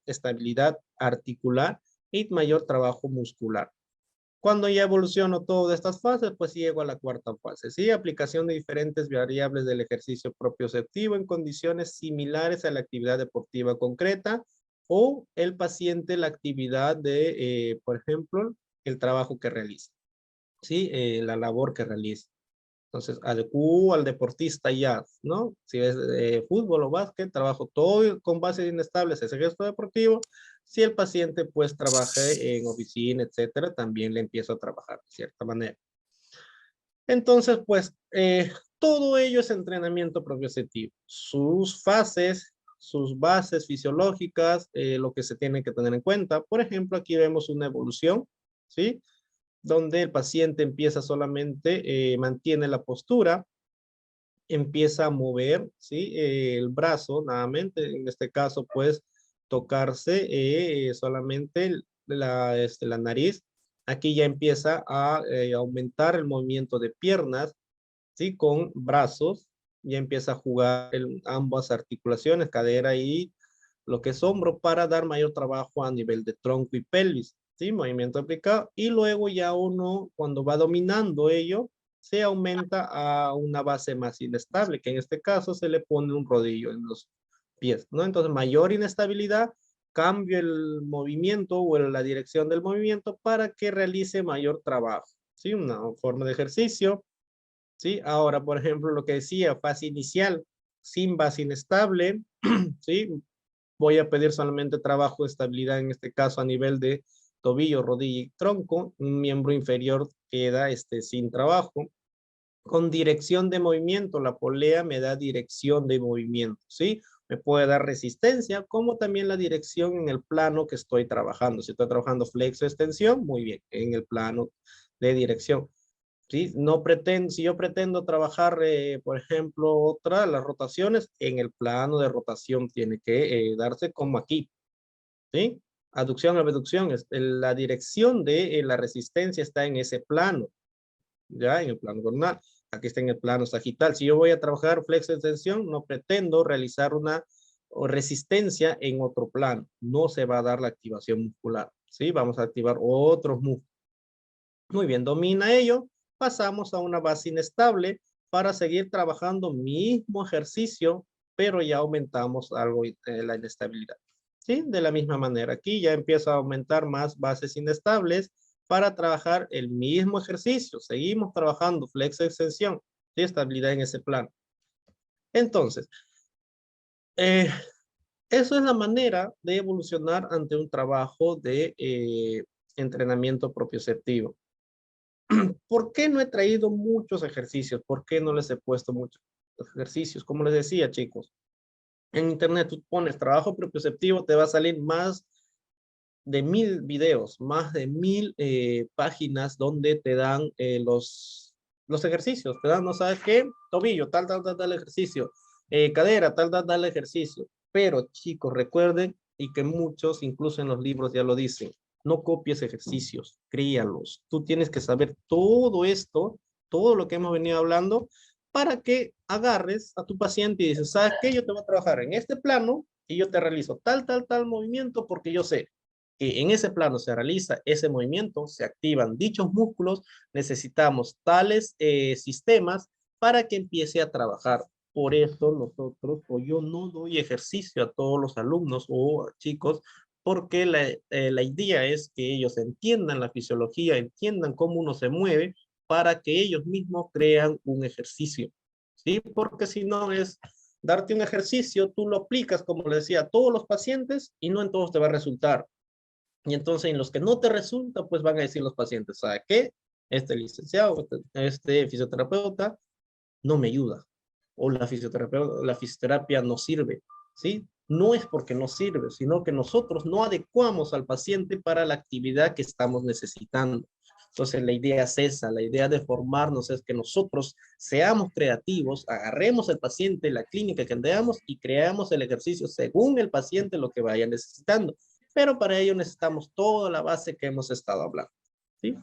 estabilidad articular y mayor trabajo muscular. Cuando ya evoluciono todas estas fases, pues llego a la cuarta fase, ¿sí? Aplicación de diferentes variables del ejercicio propioceptivo en condiciones similares a la actividad deportiva concreta o el paciente la actividad de, por ejemplo, el trabajo que realiza, ¿sí? La labor que realiza. Entonces, adecuo al deportista ya, ¿no? Si es fútbol o básquet, trabajo todo con bases inestables, ese gesto deportivo. Si el paciente pues trabaje en oficina, etcétera, también le empiezo a trabajar de cierta manera. Entonces, pues, todo ello es entrenamiento propioceptivo. Sus fases, sus bases fisiológicas, lo que se tiene que tener en cuenta. Por ejemplo, aquí vemos una evolución, ¿sí? Donde el paciente empieza solamente, mantiene la postura, empieza a mover, ¿sí? El brazo, nuevamente, en este caso, pues, tocarse solamente la nariz. Aquí ya empieza a aumentar el movimiento de piernas, ¿sí? Con brazos, ya empieza a jugar ambas articulaciones, cadera y lo que es hombro, para dar mayor trabajo a nivel de tronco y pelvis, ¿sí? Movimiento aplicado. Y luego ya uno, cuando va dominando ello, se aumenta a una base más inestable, que en este caso se le pone un rodillo en los pies, ¿no? Entonces, mayor inestabilidad, cambio el movimiento o la dirección del movimiento para que realice mayor trabajo, ¿sí? Una forma de ejercicio, ¿sí? Ahora, por ejemplo, lo que decía, fase inicial, sin base inestable, ¿sí? Voy a pedir solamente trabajo de estabilidad, en este caso a nivel de tobillo, rodilla y tronco. Un miembro inferior queda sin trabajo. Con dirección de movimiento, la polea me da dirección de movimiento, ¿sí? Me puede dar resistencia, como también la dirección en el plano que estoy trabajando. Si estoy trabajando flexo extensión, muy bien, en el plano de dirección. ¿sí? No pretendo, si yo pretendo trabajar, por ejemplo, las rotaciones, en el plano de rotación tiene que darse como aquí, ¿sí? Aducción, abducción, la dirección de la resistencia está en ese plano, ya en el plano coronal. Aquí está en el plano sagital. Si yo voy a trabajar flexión extensión, no pretendo realizar una resistencia en otro plano. No se va a dar la activación muscular, ¿sí? Vamos a activar otros músculos. Muy bien, domina ello. Pasamos a una base inestable para seguir trabajando mismo ejercicio, pero ya aumentamos algo la inestabilidad. ¿Sí? De la misma manera, aquí ya empieza a aumentar más bases inestables para trabajar el mismo ejercicio. Seguimos trabajando flex extensión y estabilidad en ese plano. Entonces, eh, eso es la manera de evolucionar ante un trabajo de entrenamiento propioceptivo. ¿Por qué no he traído muchos ejercicios? ¿Por qué no les he puesto muchos ejercicios? Como les decía, chicos, en internet tú pones trabajo propioceptivo, te va a salir más de 1000 videos, más de 1000 páginas donde te dan los ejercicios. Te dan, no sabes qué, tobillo, tal ejercicio, cadera, tal ejercicio. Pero chicos, recuerden, y que muchos, incluso en los libros ya lo dicen, no copies ejercicios, críalos. Tú tienes que saber todo esto, todo lo que hemos venido hablando, para que agarres a tu paciente y dices, ¿sabes qué? Yo te voy a trabajar en este plano y yo te realizo tal movimiento porque yo sé que en ese plano se realiza ese movimiento, se activan dichos músculos, necesitamos tales sistemas para que empiece a trabajar. Por eso nosotros, o yo no doy ejercicio a todos los alumnos o chicos, porque la idea es que ellos entiendan la fisiología, entiendan cómo uno se mueve, para que ellos mismos crean un ejercicio. ¿Sí? Porque si no es darte un ejercicio, tú lo aplicas, como le decía, a todos los pacientes y no en todos te va a resultar. Y entonces en los que no te resulta, pues van a decir los pacientes, ¿sabe qué? Este licenciado, este fisioterapeuta no me ayuda. O la fisioterapia no sirve, ¿sí? No es porque no sirve, sino que nosotros no adecuamos al paciente para la actividad que estamos necesitando. Entonces la idea es esa, la idea de formarnos es que nosotros seamos creativos, agarremos al paciente, la clínica que veamos y creamos el ejercicio según el paciente lo que vaya necesitando. Pero para ello necesitamos toda la base que hemos estado hablando. ¿Sí?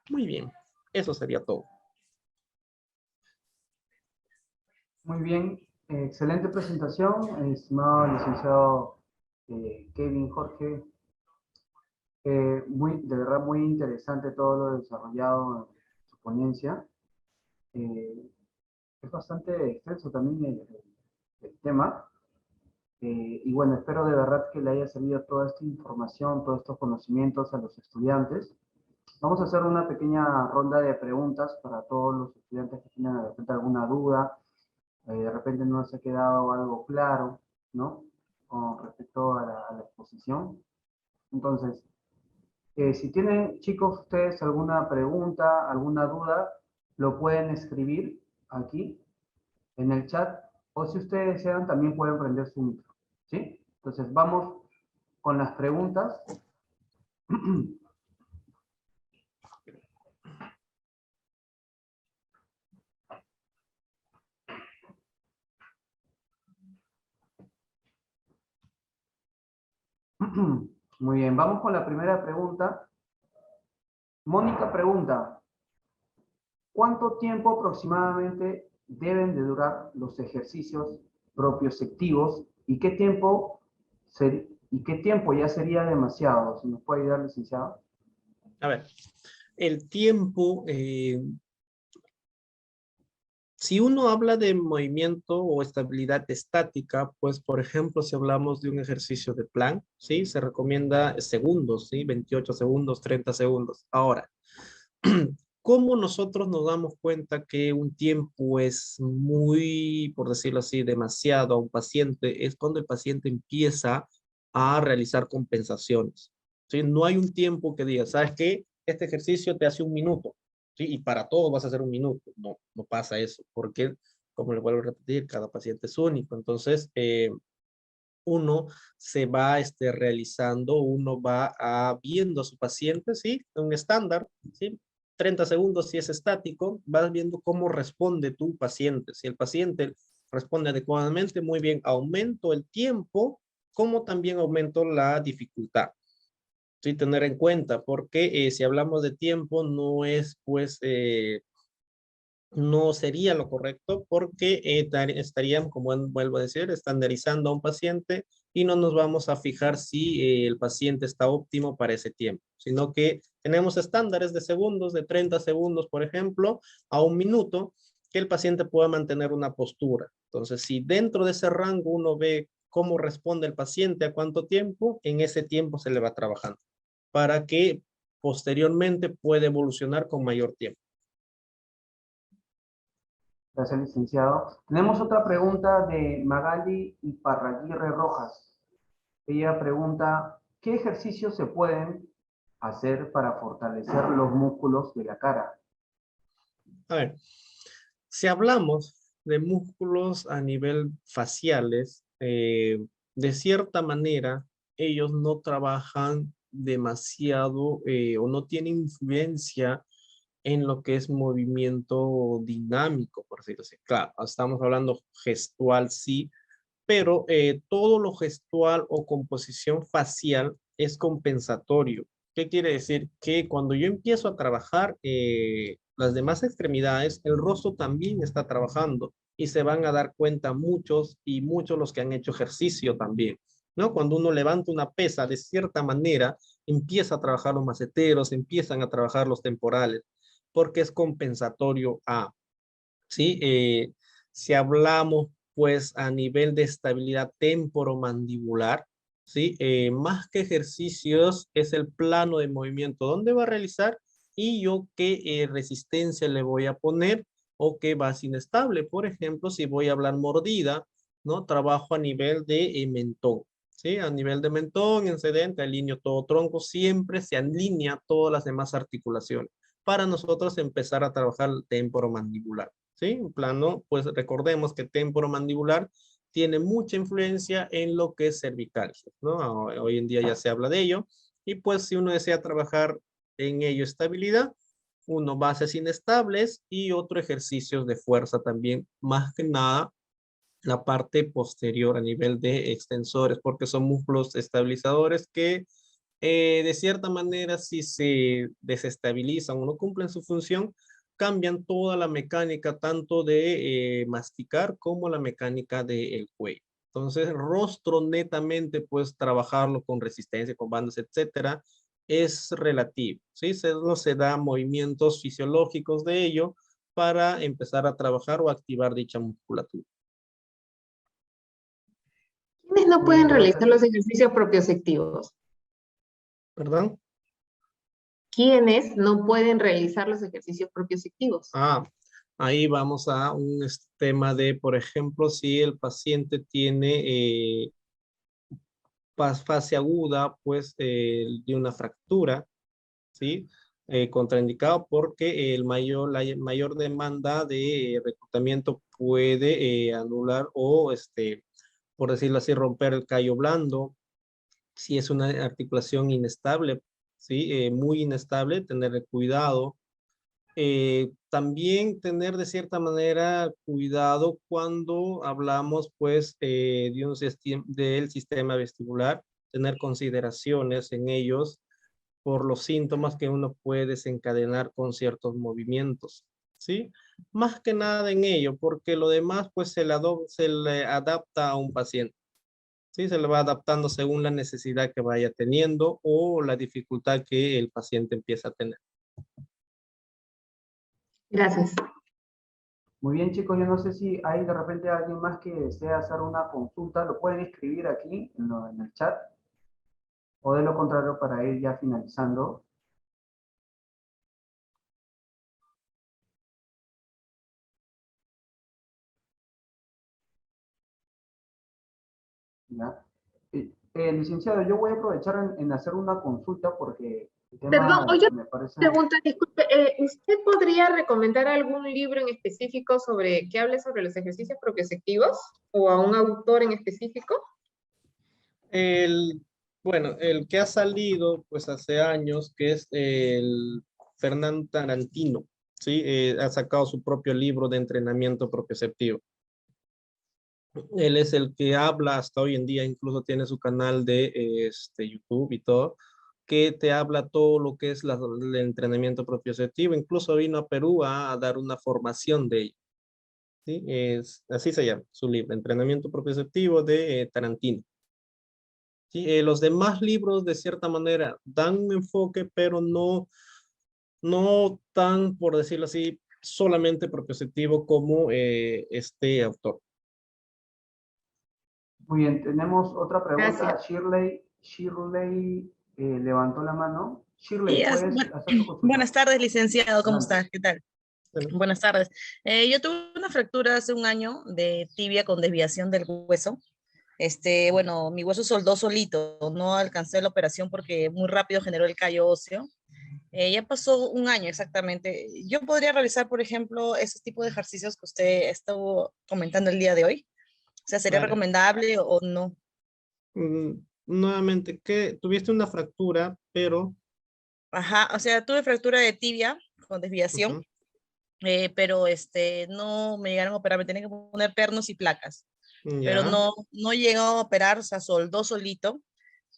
Muy bien, eso sería todo. Muy bien, excelente presentación, estimado licenciado Kevin Jorge. De verdad muy interesante todo lo desarrollado en su ponencia. Eh, es bastante extenso también el tema. Y bueno, espero de verdad que le haya servido toda esta información, todos estos conocimientos a los estudiantes. Vamos a hacer una pequeña ronda de preguntas para todos los estudiantes que tengan de repente alguna duda, de repente no se ha quedado algo claro, ¿no? Con respecto a la exposición. Entonces, si tienen, chicos, ustedes alguna pregunta, alguna duda, lo pueden escribir aquí en el chat, o si ustedes desean, también pueden prender su micro, ¿sí? Entonces, vamos con las preguntas. Muy bien, vamos con la primera pregunta. Mónica pregunta, ¿cuánto tiempo aproximadamente deben de durar los ejercicios propioceptivos y y qué tiempo ya sería demasiado? ¿Si nos puede ayudar, licenciado? A ver, el tiempo, si uno habla de movimiento o estabilidad estática, pues por ejemplo, si hablamos de un ejercicio de plank, ¿sí? Se recomienda segundos, ¿sí? 28 segundos, 30 segundos. Ahora, ¿cómo nosotros nos damos cuenta que un tiempo es muy, por decirlo así, demasiado a un paciente? Es cuando el paciente empieza a realizar compensaciones, ¿sí? No hay un tiempo que diga, ¿sabes qué? Este ejercicio te hace un minuto, ¿sí? Y para todos vas a hacer un minuto. No, no pasa eso, porque, como le vuelvo a repetir, cada paciente es único. Entonces, uno se va realizando, uno va viendo a su paciente, ¿sí? Un estándar, ¿sí? 30 segundos si es estático, vas viendo cómo responde tu paciente. Si el paciente responde adecuadamente, muy bien, aumento el tiempo, como también aumento la dificultad. Sí, tener en cuenta, porque si hablamos de tiempo, no es pues no sería lo correcto porque estaríamos, como vuelvo a decir, estandarizando a un paciente y no nos vamos a fijar si el paciente está óptimo para ese tiempo, sino que tenemos estándares de segundos, de 30 segundos, por ejemplo, a un minuto, que el paciente pueda mantener una postura. Entonces, si dentro de ese rango uno ve cómo responde el paciente a cuánto tiempo, en ese tiempo se le va trabajando para que posteriormente pueda evolucionar con mayor tiempo. Gracias, licenciado. Tenemos otra pregunta de Magali Iparraguirre Rojas. Ella pregunta, ¿qué ejercicios se pueden hacer para fortalecer los músculos de la cara? A ver, si hablamos de músculos a nivel faciales, de cierta manera, ellos no trabajan demasiado o no tienen influencia en lo que es movimiento dinámico, por decirlo así. Claro, estamos hablando gestual, sí, pero todo lo gestual o composición facial es compensatorio. ¿Qué quiere decir? Que cuando yo empiezo a trabajar las demás extremidades, el rostro también está trabajando y se van a dar cuenta muchos y muchos los que han hecho ejercicio también, ¿no? Cuando uno levanta una pesa de cierta manera, empieza a trabajar los maceteros, empiezan a trabajar los temporales, porque es compensatorio a, ¿sí? Si hablamos pues a nivel de estabilidad temporomandibular, ¿sí? Más que ejercicios es el plano de movimiento, dónde va a realizar y yo qué resistencia le voy a poner o qué base inestable. Por ejemplo, si voy a hablar mordida, ¿no? Trabajo a nivel de mentón, ¿sí? A nivel de mentón, excedente, alineo todo tronco, siempre se alinea todas las demás articulaciones para nosotros empezar a trabajar el temporomandibular. ¿Sí? En plano, pues recordemos que temporomandibular tiene mucha influencia en lo que es cervical, ¿no? Hoy en día ya se habla de ello, y pues si uno desea trabajar en ello estabilidad, uno bases inestables y otro ejercicios de fuerza también, más que nada la parte posterior a nivel de extensores, porque son músculos estabilizadores que de cierta manera, si se desestabilizan o no cumplen su función, cambian toda la mecánica, tanto de masticar como la mecánica del cuello. Entonces, rostro netamente, pues trabajarlo con resistencia, con bandas, etcétera, es relativo, ¿sí? No se da movimientos fisiológicos de ello para empezar a trabajar o activar dicha musculatura. ¿Quiénes no Muy bien, pueden gracias. realizar los ejercicios propioceptivos? ¿Perdón? ¿Quiénes no pueden realizar los ejercicios propioceptivos? Ahí vamos a un tema de, por ejemplo, si el paciente tiene fase aguda, pues de una fractura, ¿sí? Contraindicado porque la mayor demanda de reclutamiento puede anular o, por decirlo así, romper el callo blando, si es una articulación inestable, ¿sí? Muy inestable, tener cuidado. También tener de cierta manera cuidado cuando hablamos pues de del sistema vestibular, tener consideraciones en ellos por los síntomas que uno puede desencadenar con ciertos movimientos, ¿sí? Más que nada en ello, porque lo demás pues se le adapta a un paciente, ¿sí? Se le va adaptando según la necesidad que vaya teniendo o la dificultad que el paciente empieza a tener. Gracias. Muy bien, chicos, yo no sé si hay de repente alguien más que desea hacer una consulta, lo pueden escribir aquí en el chat, o de lo contrario para ir ya finalizando. ¿Ya? Licenciado, yo voy a aprovechar en hacer una consulta porque el Perdón, tema oye, me parece... pregunta, disculpe, ¿usted podría recomendar algún libro en específico que hable sobre los ejercicios propioceptivos o a un autor en específico? Bueno, el que ha salido pues hace años, que es el Fernando Tarantino, ¿sí? Ha sacado su propio libro de entrenamiento propioceptivo. Él es el que habla hasta hoy en día, incluso tiene su canal de YouTube y todo, que te habla todo lo que es el entrenamiento propioceptivo. Incluso vino a Perú a dar una formación de ello. ¿Sí? Así se llama su libro, Entrenamiento Propioceptivo de Tarantino. ¿Sí? Los demás libros, de cierta manera, dan un enfoque, pero no tan, por decirlo así, solamente propioceptivo como este autor. Muy bien, tenemos otra pregunta. Gracias. Shirley levantó la mano. Shirley, Días. ¿puedes hacer tu consulta? Buenas tardes, licenciado. ¿Cómo Adelante. estás? ¿Qué tal? Bueno, Buenas tardes. Yo tuve una fractura hace un año de tibia con desviación del hueso. Bueno, mi hueso soldó solito. No alcancé la operación porque muy rápido generó el callo óseo. Ya pasó un año exactamente. Yo podría realizar, por ejemplo, ese tipo de ejercicios que usted estuvo comentando el día de hoy. O sea, ¿sería vale. recomendable o no? Nuevamente, que tuviste una fractura, pero Ajá, o sea, tuve fractura de tibia con desviación. ujú, Pero no me llegaron a operar, me tenían que poner pernos y placas, pero ya, no llegó a operar, o sea, soldó solito,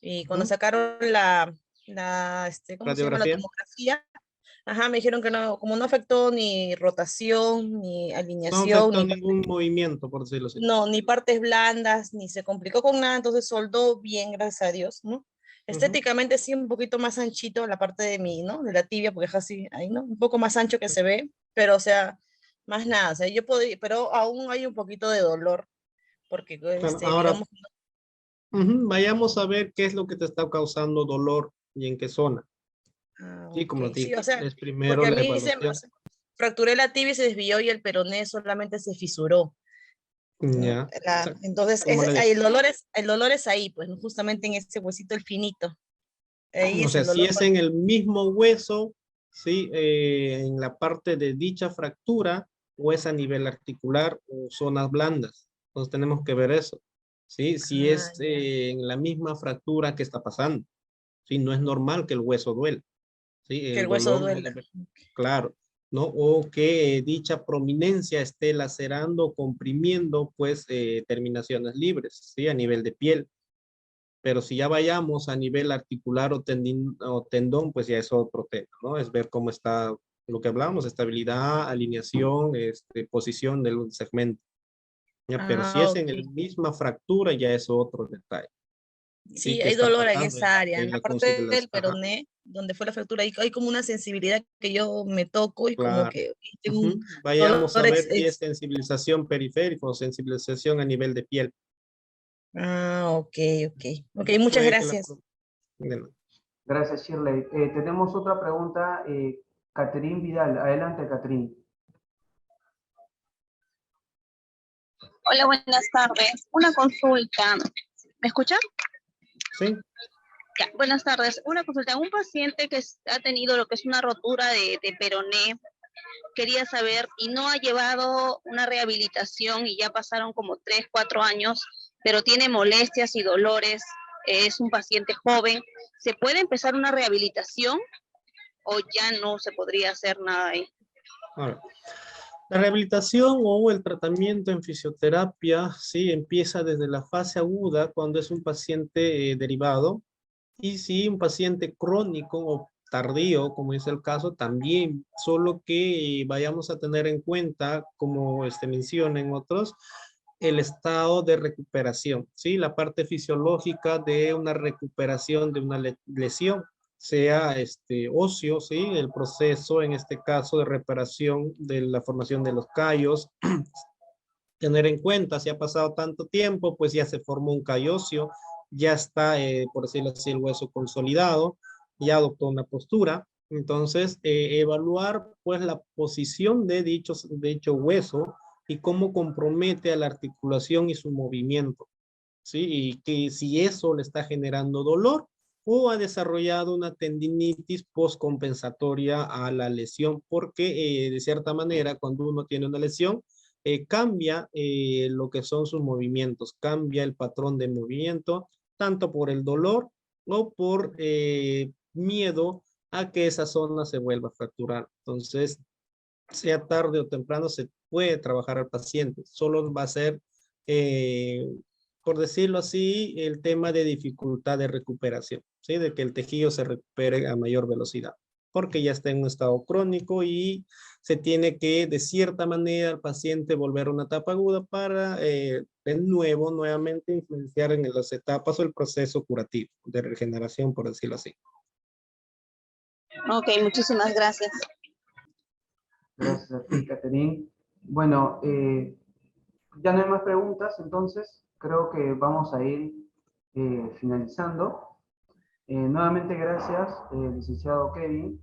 y cuando ujú, sacaron ¿cómo se llama? La radiografía. tomografía, ajá, me dijeron que no, como no afectó ni rotación, ni No alineación, afectó ningún movimiento, por decirlo así. no, ni partes blandas, ni se complicó con nada, entonces soldó bien, gracias a Dios, ¿no? Ujú, Estéticamente sí, un poquito más anchito la parte de mi, ¿no? De la tibia, porque es así, ahí, ¿no? Un poco más ancho que se ve, pero o sea, más nada, o sea, yo podría, pero aún hay un poquito de dolor, porque, claro, ahora digamos, vayamos a ver qué es lo que te está causando dolor y en qué zona. Sí, ok, como sí, digo, o sea, es primero porque a la mí o evaluación. sea, fracturé la tibia y se desvió y el peroné solamente se fisuró, ¿no? Ya, o sea, Entonces, como le digo. el dolor es ahí, pues, ¿no? Justamente en ese huesito, el finito. Ahí O es sea, el si dolor. es en el mismo hueso, sí, en la parte de dicha fractura, o es a nivel articular o zonas blandas. Entonces tenemos que ver eso. Sí, si Ah, es ya. en la misma fractura que está pasando. Sí, no es normal que el hueso duele. Sí, Que el el hueso dolor duela. debe, claro, ¿no? O que dicha prominencia esté lacerando, comprimiendo, pues, terminaciones libres, ¿sí? A nivel de piel. Pero si ya vayamos a nivel articular o tendón, pues ya es otro tema, ¿no? Es ver cómo está lo que hablábamos, estabilidad, alineación, posición del segmento. ¿Ya? Pero si Ah, es en ok. la misma fractura, ya es otro detalle. ¿Sí? Sí, ¿Qué hay está dolor en pasando esa área. En en la la parte del consideración? Ajá, peroné, donde fue la fractura, hay como una sensibilidad que yo me toco y como claro. que tengo un Ujú. Vayamos dolor a ver si es sensibilización periférica o sensibilización a nivel de piel. Ah, ok, ok. Ok, Ujú. muchas Puede que la... gracias. de nada. Gracias, Shirley. Tenemos otra pregunta. Catherine Vidal. Adelante, Catherine. Hola, buenas tardes. Una consulta. ¿Me escucha? Sí, Ya, buenas tardes. Una consulta. Un paciente que ha tenido lo que es una rotura de peroné, quería saber, y no ha llevado una rehabilitación y ya pasaron como 3, 4 años, pero tiene molestias y dolores, es un paciente joven, ¿se puede empezar una rehabilitación o ya no se podría hacer nada ahí? ahora. La rehabilitación o el tratamiento en fisioterapia, sí, empieza desde la fase aguda cuando es un paciente derivado y si un paciente crónico o tardío, como es el caso, también, solo que vayamos a tener en cuenta, como mencionan otros, el estado de recuperación, ¿sí? La parte fisiológica de una recuperación de una lesión, sea óseo, ¿sí? El proceso, en este caso, de reparación de la formación de los callos, tener en cuenta, si ha pasado tanto tiempo, pues ya se formó un callo óseo, ya está, por decirlo así, el hueso consolidado, ya adoptó una postura. Entonces, evaluar pues la posición de dicho hueso y cómo compromete a la articulación y su movimiento, ¿sí? Y que si eso le está generando dolor o ha desarrollado una tendinitis postcompensatoria a la lesión, porque de cierta manera cuando uno tiene una lesión, cambia lo que son sus movimientos, cambia el patrón de movimiento, tanto por el dolor o por miedo a que esa zona se vuelva a fracturar. Entonces, sea tarde o temprano, se puede trabajar al paciente. Solo va a ser, por decirlo así, el tema de dificultad de recuperación, ¿sí? De que el tejido se recupere a mayor velocidad, porque ya está en un estado crónico y se tiene que, de cierta manera, al paciente volver a una etapa aguda para, nuevamente influenciar en las etapas o el proceso curativo de regeneración, por decirlo así. Ok, muchísimas gracias. Gracias a ti, Catherine. Bueno, ya no hay más preguntas, entonces creo que vamos a ir finalizando. Nuevamente gracias, licenciado Kevin.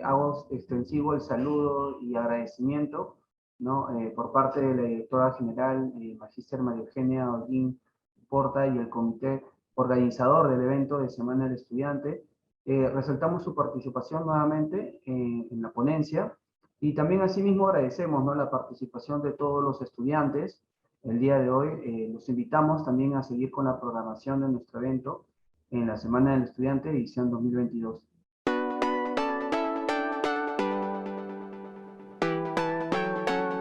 Hago extensivo el saludo y agradecimiento, ¿no? Por parte de la directora general, Magíster María Eugenia Holguín Porta, y el comité organizador del evento de Semana del Estudiante. Resaltamos su participación nuevamente en la ponencia, y también asimismo agradecemos, ¿no?, la participación de todos los estudiantes el día de hoy. Los invitamos también a seguir con la programación de nuestro evento en la Semana del Estudiante edición 2022.